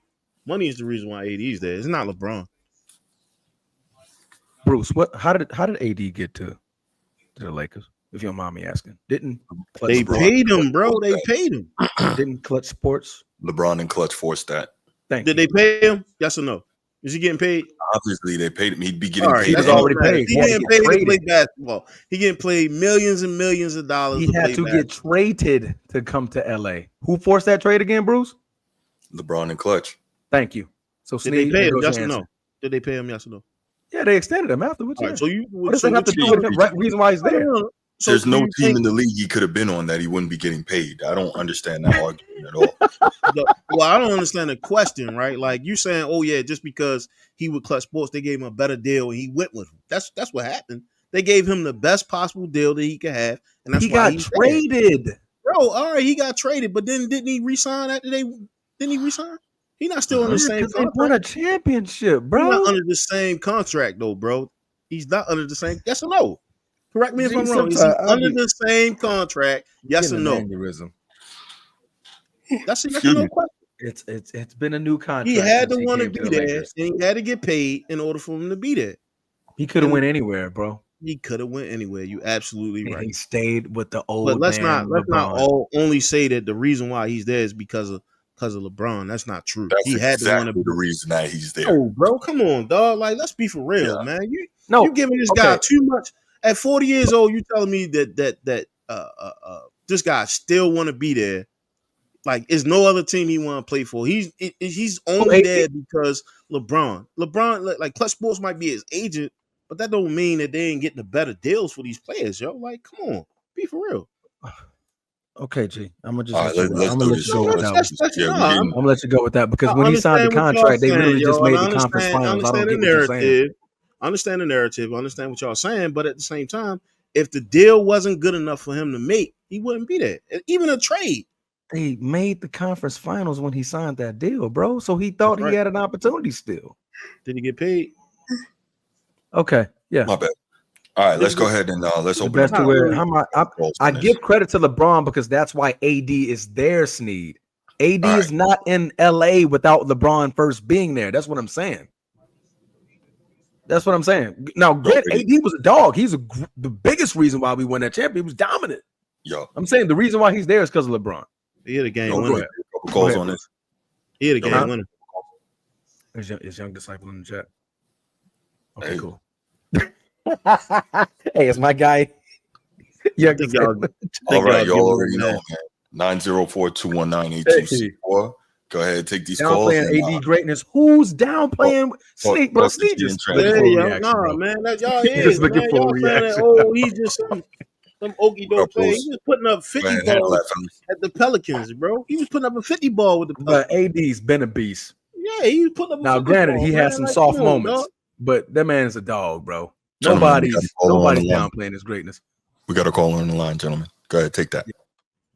S3: Money is the reason why AD's there. It's not LeBron.
S2: Bruce, how did AD get to the Lakers? If you don't mind me asking, didn't
S3: they paid him, bro? They paid him.
S2: Didn't Clutch Sports?
S1: LeBron and Clutch forced that.
S3: Did they pay him? Yes or no? Is he getting paid?
S1: Obviously, they paid him. He'd be getting paid.
S2: He was already paid.
S3: He getting paid to play basketball. He getting paid millions and millions of dollars.
S2: He had to get traded to come to LA. Who forced that trade again, Bruce?
S1: LeBron and Clutch.
S2: Thank you. So
S3: did they pay him? Yes or no? Did they pay him? Yes or no?
S2: Yeah, they extended him afterwards.
S3: Right, so
S2: what does that have to do with the reason why he's there?
S1: There's
S3: do
S1: no
S3: you
S1: team
S3: think?
S1: in the league he could have been on that he wouldn't be getting paid. I don't understand that argument at all.
S3: Well, I don't understand the question, right? Like you saying, oh yeah, just because he would Clutch Sports, they gave him a better deal and he went with him. That's what happened. They gave him the best possible deal that he could have, and that's
S2: He
S3: why
S2: got
S3: he's there.
S2: traded.
S3: Bro, all right, he got traded, but then didn't he resign after they? Didn't he resign? He not still on the
S2: Yeah,
S3: same
S2: because they won
S3: contract.
S2: a championship,
S3: He's not
S2: bro.
S3: under the same contract though, bro. He's not under the same. Yes or no? Correct me if
S2: Gee,
S3: I'm wrong. Is he
S2: sometimes I
S3: under
S2: be
S3: the same contract? Yes or
S2: getting
S3: no?
S2: an aneurysm.
S3: That's a yes or
S1: Excuse
S3: no
S1: me.
S3: question.
S2: It's been a new
S3: He
S2: contract
S3: had
S2: since
S3: to
S2: he
S3: want to
S2: came to
S3: be
S2: the
S3: there,
S2: Lakers.
S3: and he had to get paid in order for him to be there.
S2: He could have
S3: And
S2: went anywhere, bro.
S3: he could have went anywhere. You absolutely
S2: And
S3: right.
S2: he stayed with the
S3: But
S2: old
S3: let's
S2: man
S3: not
S2: LeBron.
S3: all only say that the reason why he's there is because of LeBron. That's not true.
S1: That's
S3: He had to want
S1: exactly
S3: to.
S1: the reason that he's there.
S3: No, bro, come on, dog. Like, let's be for real,
S1: Yeah.
S3: man.
S2: No,
S3: You giving this
S2: okay.
S3: guy too much at 40 years old. You telling me that this guy still want to be there? Like, is no other team he want to play for? He's only
S2: AD?
S3: there because LeBron. LeBron, like Clutch Sports might be his agent, but that don't mean that they ain't getting the better deals for these players, yo. Like, come on, be for real.
S2: Okay, G. I'm gonna just
S1: All
S2: let
S1: right,
S2: you go.
S1: let's
S2: I'm
S1: do
S2: gonna let
S1: this.
S2: you go with that one.
S1: Yeah, we're
S3: nah.
S1: getting.
S2: I'm gonna let you go with that because
S3: I
S2: when he signed the
S3: understand what y'all
S2: contract, they
S3: saying,
S2: literally just
S3: yo, and
S2: made
S3: I
S2: the conference
S3: understand
S2: finals. I don't
S3: the
S2: get what you're saying.
S3: narrative. I understand the narrative. I understand what y'all saying, but at the same time, if the deal wasn't good enough for him to make, he wouldn't be there. Even a trade.
S2: They made the conference finals when he signed that deal, bro. So he
S3: That's
S2: thought he
S3: right.
S2: had an opportunity still.
S3: Did he get paid?
S2: Okay, yeah.
S1: My bad. All right,
S3: Did
S1: let's
S3: he
S1: go
S3: get-
S1: ahead and let's
S2: The
S1: open
S2: best
S1: up
S2: to
S3: Not
S2: where
S3: really.
S2: how much
S1: calls
S2: I
S1: on this.
S2: give credit to LeBron because that's why AD is there, Sneed. AD
S1: All
S2: is not in LA without LeBron first being there. That's what I'm saying. That's what I'm saying. Now, granted,
S1: Ready?
S2: AD was a dog. He's the biggest reason why we won that championship. He was dominant.
S1: Yo,
S2: I'm saying the reason why he's there is because of LeBron.
S3: He hit a game
S1: yo,
S2: Go
S3: winner.
S2: ahead.
S1: a couple
S2: Go
S1: calls
S2: ahead,
S1: on
S2: bro.
S1: this.
S3: He hit a
S1: Yo,
S3: game
S2: Huh?
S3: winner.
S2: Is young disciple in the chat? Okay,
S1: Hey.
S2: cool. Hey, it's my guy.
S3: I think y'all.
S1: All right,
S3: y'all
S1: y'all
S3: giving
S1: already
S3: him
S1: know,
S3: that.
S1: man. 904-219-8264. Go ahead, take these calls.
S2: Downplaying
S1: And,
S2: AD greatness. Who's downplaying Sneak, bro?
S1: talk to
S2: Sneak
S1: G in
S2: just looking
S1: transit.
S2: for a
S3: Yeah, yo,
S2: reaction,
S3: nah,
S2: bro.
S3: man, that y'all
S2: He's
S3: is,
S2: looking
S3: man.
S2: for a
S3: Y'all saying that,
S2: reaction.
S3: oh, he's just some okey
S1: What up,
S3: doke player. He
S1: Bruce?
S3: was putting up
S1: Go
S3: 50
S1: ahead, handle
S3: balls
S1: that, fellas.
S3: at the Pelicans, bro. He was putting up a 50 ball with the
S2: But
S3: Pelicans.
S2: AD's been a beast.
S3: Yeah, he was putting up a
S2: Now,
S3: 50
S2: granted,
S3: ball,
S2: he
S3: man.
S2: has some
S3: Like,
S2: soft
S3: come on,
S2: moments,
S3: dog.
S2: but that man is a dog, bro.
S1: Gentlemen, we got a caller on the
S2: Nobody's
S1: line.
S2: downplaying his greatness.
S1: We got a caller on the line, gentlemen. Go ahead, take that.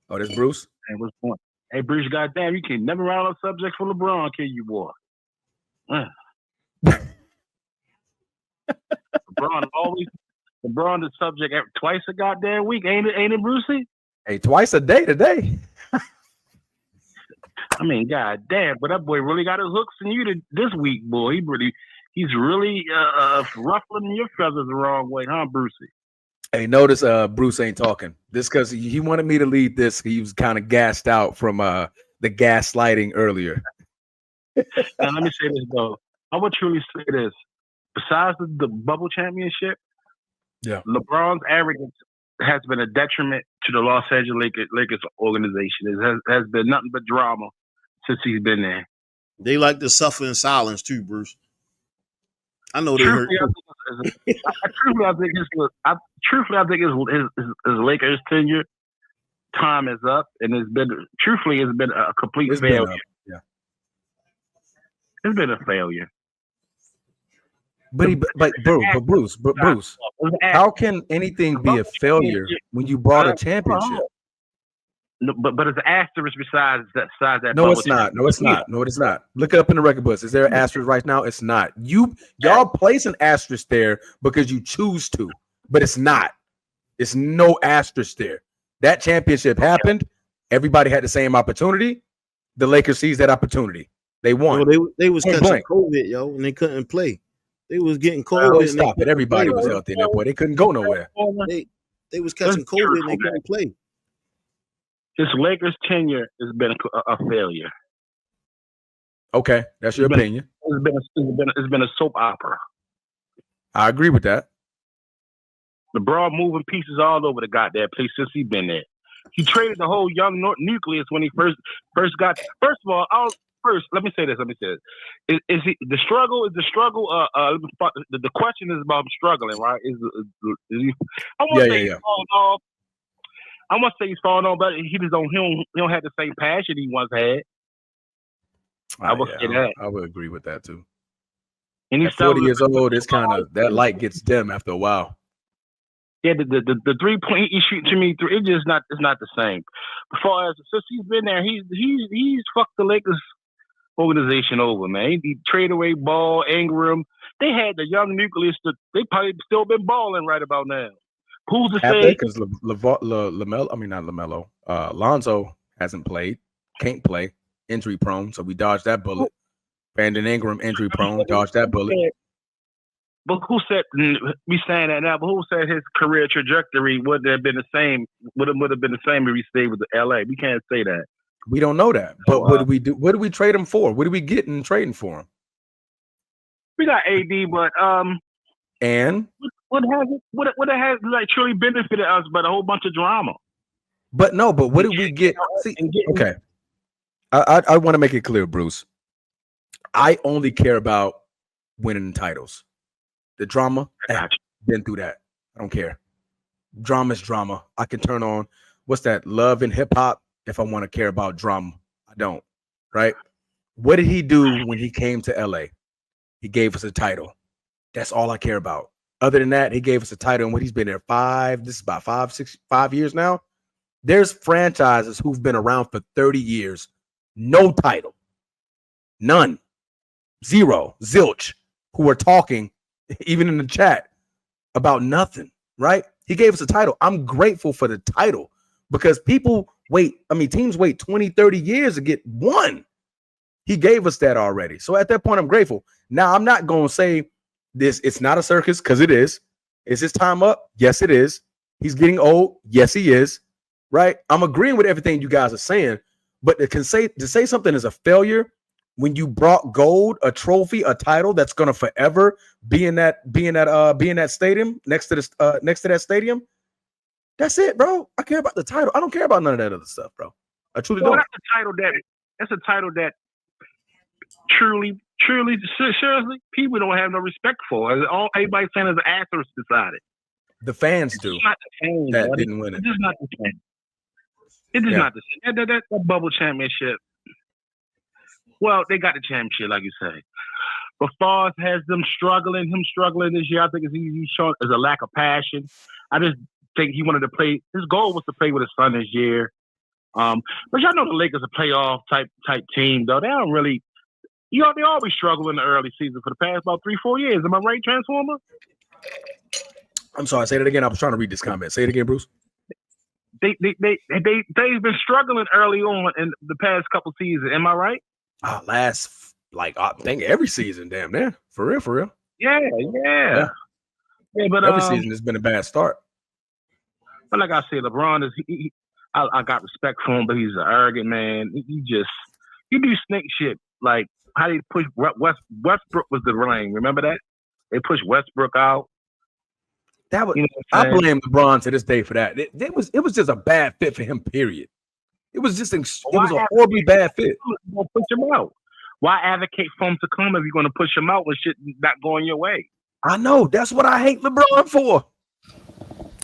S2: Oh, that's Bruce.
S6: Hey, what's going on? Hey, Bruce, goddamn, you can never round up subject for LeBron, can you, boy? LeBron the subject twice a goddamn week, ain't it, Brucey?
S2: Hey, twice a day today.
S6: I mean, goddamn, but that boy really got his hooks in you this week, boy. He's really ruffling your feathers the wrong way, huh, Brucey?
S2: Hey, notice Bruce ain't talking. This because he wanted me to lead this. He was kind of gassed out from the gaslighting earlier.
S6: Now, let me say this, though. I would truly say this. Besides the bubble championship,
S2: Yeah,
S6: LeBron's arrogance has been a detriment to the Los Angeles Lakers organization. It has been nothing but drama since he's been there.
S3: They like to suffer in silence too, Bruce. I know they hurt.
S6: Truthfully, I think his Lakers tenure time is up, and it's been a complete failure. It's been a failure.
S2: But Bruce, how can anything be a failure when you brought a championship?
S6: No, but it's an asterisk besides that.
S2: No, it's not. No, it's not. No, it's not. Look it up in the record books. Is there an asterisk right now? It's not. Y'all place an asterisk there because you choose to, but it's not. It's no asterisk there. That championship happened. Everybody had the same opportunity. The Lakers seized that opportunity. They won.
S3: No, they was
S2: Point
S3: catching
S2: blank.
S3: COVID, yo, and they couldn't play. They was getting COVID.
S2: Oh,
S3: and
S2: stop it. Everybody was healthy in that point. They couldn't go nowhere.
S3: They was catching COVID and they couldn't play.
S6: This Lakers tenure has been a failure.
S2: Okay, that's your opinion.
S6: It's been a soap opera.
S2: I agree with that.
S6: LeBron moving pieces all over the goddamn place since he's been there. He traded the whole young nucleus when he first got. First of all, first, let me say this. Is he the struggle? Is the struggle? The question is about him struggling, right? Is he? I want to say he's falling off. I want to say he's falling off, but he don't have the same passion he once had. I would say that.
S2: I would agree with that too.
S6: And he's
S2: at 40 years old, it's kind of that light gets dim after a while.
S6: Yeah, the 3-point he shoot to me through, it's not the same. As far as since he's been there, he's fucked the Lakers organization over, man. He traded away Ball, Ingram. They had the young nucleus that they probably still been balling right about now. Who's to say?
S2: Because Lonzo hasn't played, can't play, injury prone, so we dodged that bullet. Brandon Ingram, injury prone, dodged that bullet.
S6: But who said we saying that now? But who said his career trajectory would have been the same? Would have been the same if he stayed with the LA? We can't say that.
S2: We don't know that. But what do we do? What do we trade him for? What do we get in trading for him?
S6: We got AD, but
S2: and
S6: what has like truly benefited us, but a whole bunch of drama.
S2: But what did we get? Okay, I want to make it clear, Bruce. I only care about winning titles. The drama, been through that. I don't care. Drama is drama. I can turn on what's that? Love and hip hop. If I want to care about drama, I don't. Right? What did he do when he came to LA? He gave us a title. That's all I care about. Other than that, he gave us a title, and when he's been there 5 years now. There's franchises who've been around for 30 years, no title, none, zero, zilch, who are talking, even in the chat, about nothing, right? He gave us a title. I'm grateful for the title because teams wait 20, 30 years to get one. He gave us that already. So at that point, I'm grateful. Now, I'm not going to say this, it's not a circus, because it is. Is his time up? Yes, it is. He's getting old. Yes, he is. Right? I'm agreeing with everything you guys are saying, but to say something is a failure when you brought gold, a trophy, a title that's gonna forever be in that stadium next to that stadium. That's it, bro. I care about the title. I don't care about none of that other stuff, bro. I truly don't.
S6: That's a title that truly, seriously, people don't have no respect for. Everybody's saying is an asterisk beside it.
S2: The fans do.
S6: Not the fans,
S2: that
S6: buddy.
S2: Didn't win it.
S6: It's just not the same. It is not the same. That bubble championship. Well, they got the championship, like you say. But far as has him struggling this year, I think he's showing is a lack of passion. I just think he wanted to play. His goal was to play with his son this year. But y'all know the Lakers are a playoff type team, though. They don't really. They always struggle in the early season for the past about 3-4 years. Am I right, Transformer?
S2: I'm sorry. Say that again. I was trying to read this comment. Say it again, Bruce.
S6: They've been struggling early on in the past couple seasons. Am I right?
S2: I think every season, damn near. For real.
S6: Yeah. But
S2: every season has been a bad start.
S6: But like I said, LeBron is I got respect for him, but he's an arrogant man. He do snake shit. Like how they push Westbrook was the ring. Remember that? They pushed Westbrook out.
S2: That was I blame LeBron to this day for that. It was just a bad fit for him. Period. It was just it was a horribly bad fit.
S6: Push him out. Why advocate for him to come if you're going to push him out when shit not going your way?
S2: I know. That's what I hate LeBron for.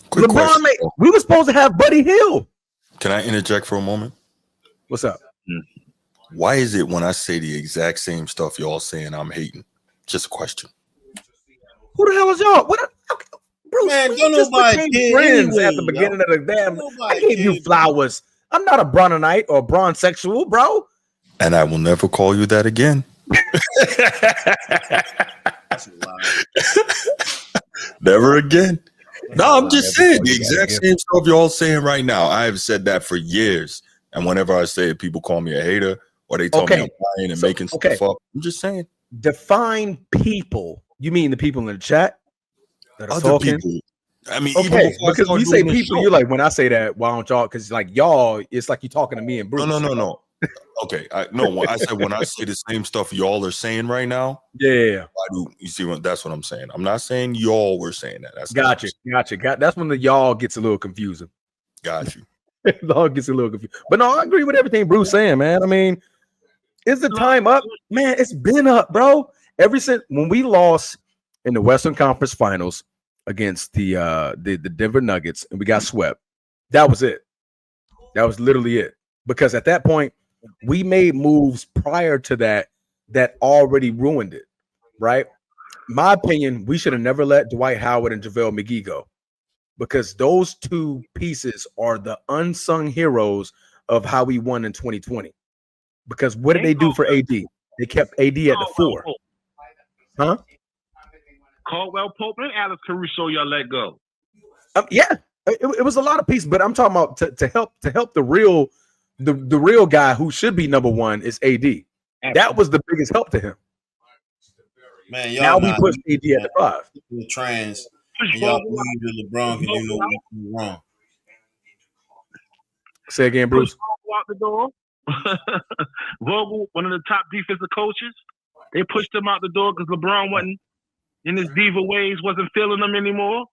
S1: Quick question.
S2: We were supposed to have Buddy Hill.
S1: Can I interject for a moment?
S2: What's up?
S1: Why is it when I say the exact same stuff y'all saying I'm hating? Just a question.
S2: Who the hell is y'all? Bruce,
S3: man, don't nobody care
S2: friends
S3: anyway,
S2: at the beginning of the damn. I gave you
S3: care.
S2: flowers. I'm not a Brononite or Bronsexual, bro.
S1: And I will never call you that again.
S3: That's a lie.
S1: Never again. No, I'm just saying the exact same stuff y'all saying right now. I have said that for years. And whenever I say it, people call me a hater or they tell me I'm lying and making stuff up. I'm just saying.
S2: Define people. You mean the people in the chat that are
S1: other
S2: talking?
S1: people. I mean,
S2: okay, because we say people, you're like, when I say that, why don't y'all? Because like y'all, it's like you're talking to me and Bruce.
S1: No. Okay, I said when I say the same stuff y'all are saying right now.
S2: Yeah.
S1: You see that's what I'm saying. I'm not saying y'all were saying that. That's
S2: gotcha. That's when the y'all gets a little confusing.
S1: Got you.
S2: The y'all gets a little confused. But no, I agree with everything Bruce saying, man. I mean, Is the time up? Man, it's been up, bro. Ever since when we lost in the Western Conference Finals against the Denver Nuggets and we got swept, that was it. That was literally it. Because at that point, we made moves prior to that already ruined it, right? My opinion, we should have never let Dwight Howard and JaVale McGee go because those two pieces are the unsung heroes of how we won in 2020. Because what did they do for AD? They kept AD at the 4. Huh?
S6: Caldwell Pope and Alex Caruso, y'all let go.
S2: Yeah, it was a lot of pieces, but I'm talking about to help the real guy who should be number one is AD. That was the biggest help to him.
S3: Man, y'all
S2: now we push AD at the 5.
S3: You're trans, and y'all believe that LeBron can do no wrong.
S2: Say again, Bruce.
S6: Out the door. Vogel, one of the top defensive coaches, they pushed him out the door because LeBron wasn't in his diva ways, wasn't feeling them anymore.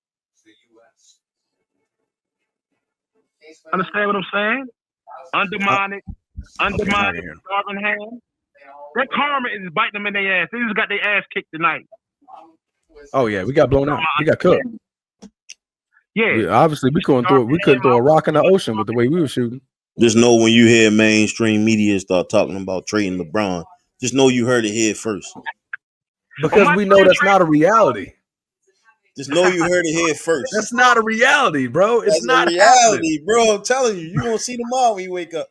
S6: Understand what I'm saying? Undermine the starving hand. That karma is biting them in their ass. They just got their ass kicked tonight.
S2: Oh yeah, we got blown out. We got cooked.
S6: Yeah,
S2: obviously we couldn't throw a rock in the ocean with the way we were shooting.
S3: Just know when you hear mainstream media start talking about trading LeBron, just know you heard it here first.
S2: Because we know that's not a reality.
S3: Just know you heard it here first.
S2: That's not a reality, bro. It's not
S3: a reality, bro. I'm telling you, you're gonna see tomorrow when you wake up.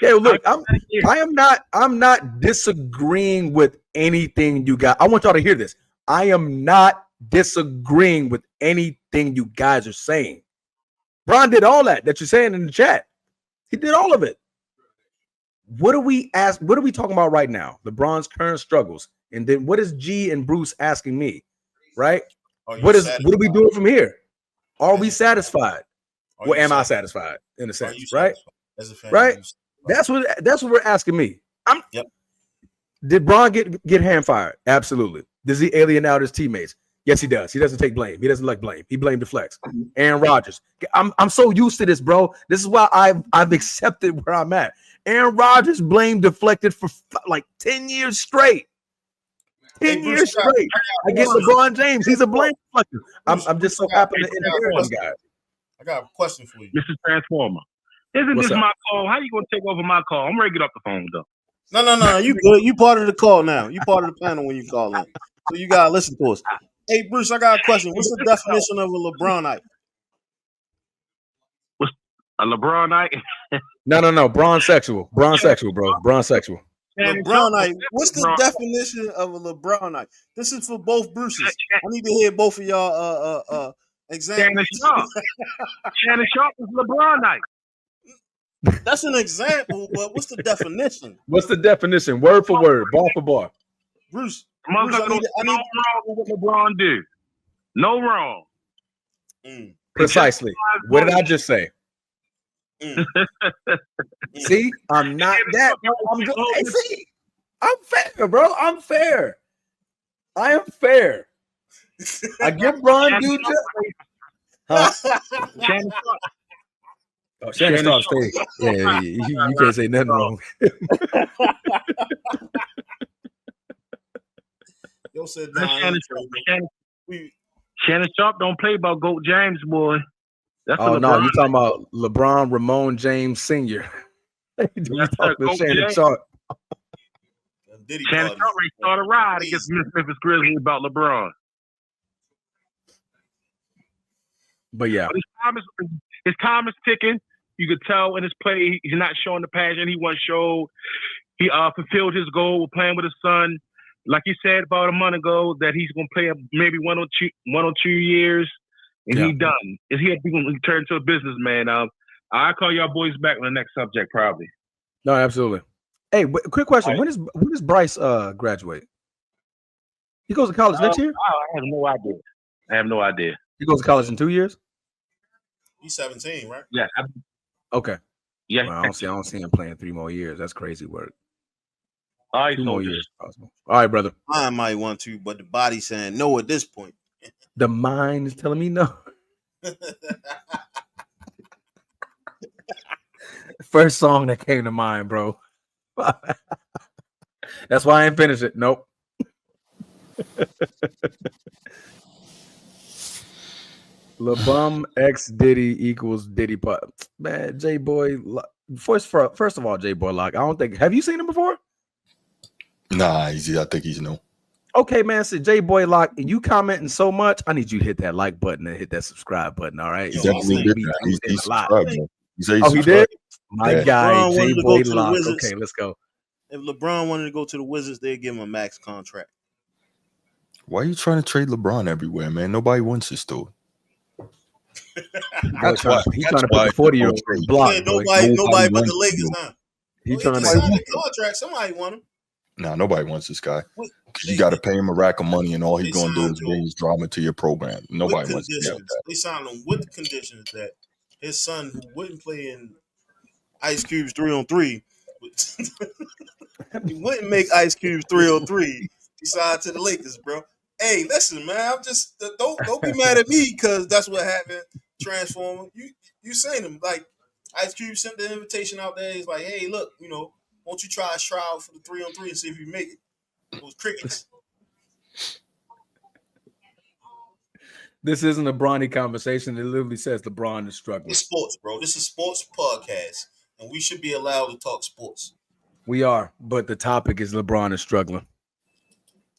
S2: Yeah, look, I'm not disagreeing with anything you got. I want y'all to hear this. I am not disagreeing with anything you guys are saying. Bron did all that you're saying in the chat. He did all of it. What are we talking about right now? LeBron's current struggles. And then what is G and Bruce asking me? Right? What are we doing from here? Are we satisfied? Well, am I satisfied in a sense, right? Right? That's what we're asking me. Did Bron get hand fired? Absolutely. Does he alien out his teammates? Yes, he does. He doesn't take blame. He doesn't like blame. He blamed the flex. Aaron Rodgers. I'm so used to this, bro. This is why I've accepted where I'm at. Aaron Rodgers deflected for like 10 years straight. 10 years straight. I get LeBron James. He's a blame deflector. I'm just so happy to inherit one guy.
S3: I got a question for you.
S6: Mr. Transformer. Isn't this my call? How you gonna take over my call? I'm ready to get off the phone though.
S3: No. You good. You part of the call now. You part of the panel when you call in. So you gotta listen to us. Hey Bruce, I got a question. What's the definition of a LeBronite?
S6: What's a LeBronite?
S3: No.
S2: Bronsexual, bro. Bronsexual.
S3: LeBronite. What's the definition of a LeBronite? This is for both Bruces. I need to hear both of y'all examples.
S6: Shannon Sharp is LeBronite.
S3: That's an example, but what's the definition?
S2: What's the definition? Word for word, bar for bar.
S6: Bruce, no wrong with what LeBron do. No wrong.
S2: Precisely. What did I just say? See, I'm not that. I'm good. Hey, see, I'm fair, bro. I'm fair. I am fair. I give Bron due to. Shannon Sharp stay. Yeah, you can't say nothing wrong.
S3: Yo said
S6: Shannon Sharp don't play about Goat James, boy.
S2: That's no, you talking about LeBron Ramon James Sr. You talking about Shannon Sharp.
S6: Shannon Sharp already started a ride against Memphis Grizzlies about LeBron.
S2: But yeah.
S6: His time is ticking. You could tell in his play, he's not showing the passion he once showed. He fulfilled his goal with playing with his son. Like he said about a month ago, that he's going to play maybe 1 or 2 years, and he's done. Is he going to turn into a businessman? I'll call y'all boys back on the next subject, probably.
S2: No, absolutely. Hey, quick question: When does Bryce graduate? He goes to college next year?
S6: I have no idea.
S2: He goes to college in 2 years.
S3: He's 17, right?
S6: Yeah.
S2: Okay.
S6: Yeah.
S2: Well, I don't see him playing 3 more years. That's crazy work.
S6: All right,
S2: 2 more years possible. All right, brother.
S3: I might want to, but the body's saying no at this point.
S2: The mind is telling me no. First song that came to mind, bro. That's why I ain't finished it. Nope. LeBum X Diddy equals Diddy Pop. Man, J Boy. First of all, J Boy Lock. I don't think. Have you seen him before?
S1: Nah, I think he's new.
S2: Okay, man. So J Boy Lock, you commenting so much. I need you to hit that like button and hit that subscribe button. All right.
S1: He
S3: Yo,
S1: definitely did that. He's subscribed, bro. He said he's
S2: Oh, he did.
S1: subscribed.
S2: My
S1: Yeah.
S2: guy,
S3: LeBron
S2: J
S3: wanted to
S2: Boy
S3: go to the
S2: Lock.
S3: Wizards.
S2: Okay, let's go.
S3: If LeBron wanted to go to the Wizards, they'd give him a max contract.
S1: Why are you trying to trade LeBron everywhere, man? Nobody wants this dude.
S2: He's trying to put the
S1: people
S2: 40-year-old on
S1: trade.
S2: the block.
S3: Yeah,
S2: Boy.
S3: nobody but
S1: wants
S3: the Lakers,
S1: him.
S3: huh?
S2: He
S3: Well,
S2: trying
S3: he
S2: to.
S3: just signed a contract. Somebody want him.
S1: Nah, nobody wants this guy. Because you
S3: They-
S1: got to pay him a rack of money, and all he's
S3: they
S1: going to do
S3: signed
S1: is bring his drama to your program.
S3: with
S1: Nobody wants to deal with
S3: conditions.
S1: that.
S3: They signed him with the conditions that his son, who wouldn't play in Ice Cube's 3-on-3, he wouldn't make Ice Cube's 3-on-3. He signed to the Lakers, bro. Hey, listen, man. I'm just don't be mad at me because that's what happened. Transformer, you saying him like Ice Cube sent the invitation out there. He's like, hey, look, won't you try a trial for the 3-on-3 and see if you make it? It was crickets.
S2: This isn't a Bronny conversation. It literally says LeBron is struggling.
S3: It's sports, bro. This is sports podcast, and we should be allowed to talk sports.
S2: We are, but the topic is LeBron is struggling.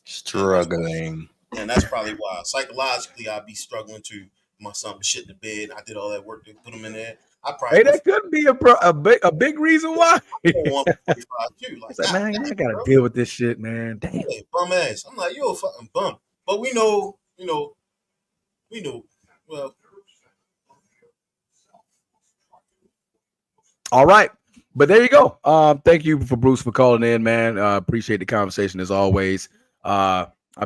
S1: Struggling.
S3: And that's probably why psychologically I'd be struggling to. My son was shit in the bed. I did all that work to put him in there. I probably
S2: Hey, that could be a big reason why.
S3: want 45 too. Like,
S2: Like, man, I gotta
S3: bro.
S2: deal with this shit, man. Damn.
S3: Yeah, bum ass. I'm like, you're a fucking bum. But we know. Well,
S2: All right. But there you go. Thank you for Bruce for calling in, man. Appreciate the conversation as always.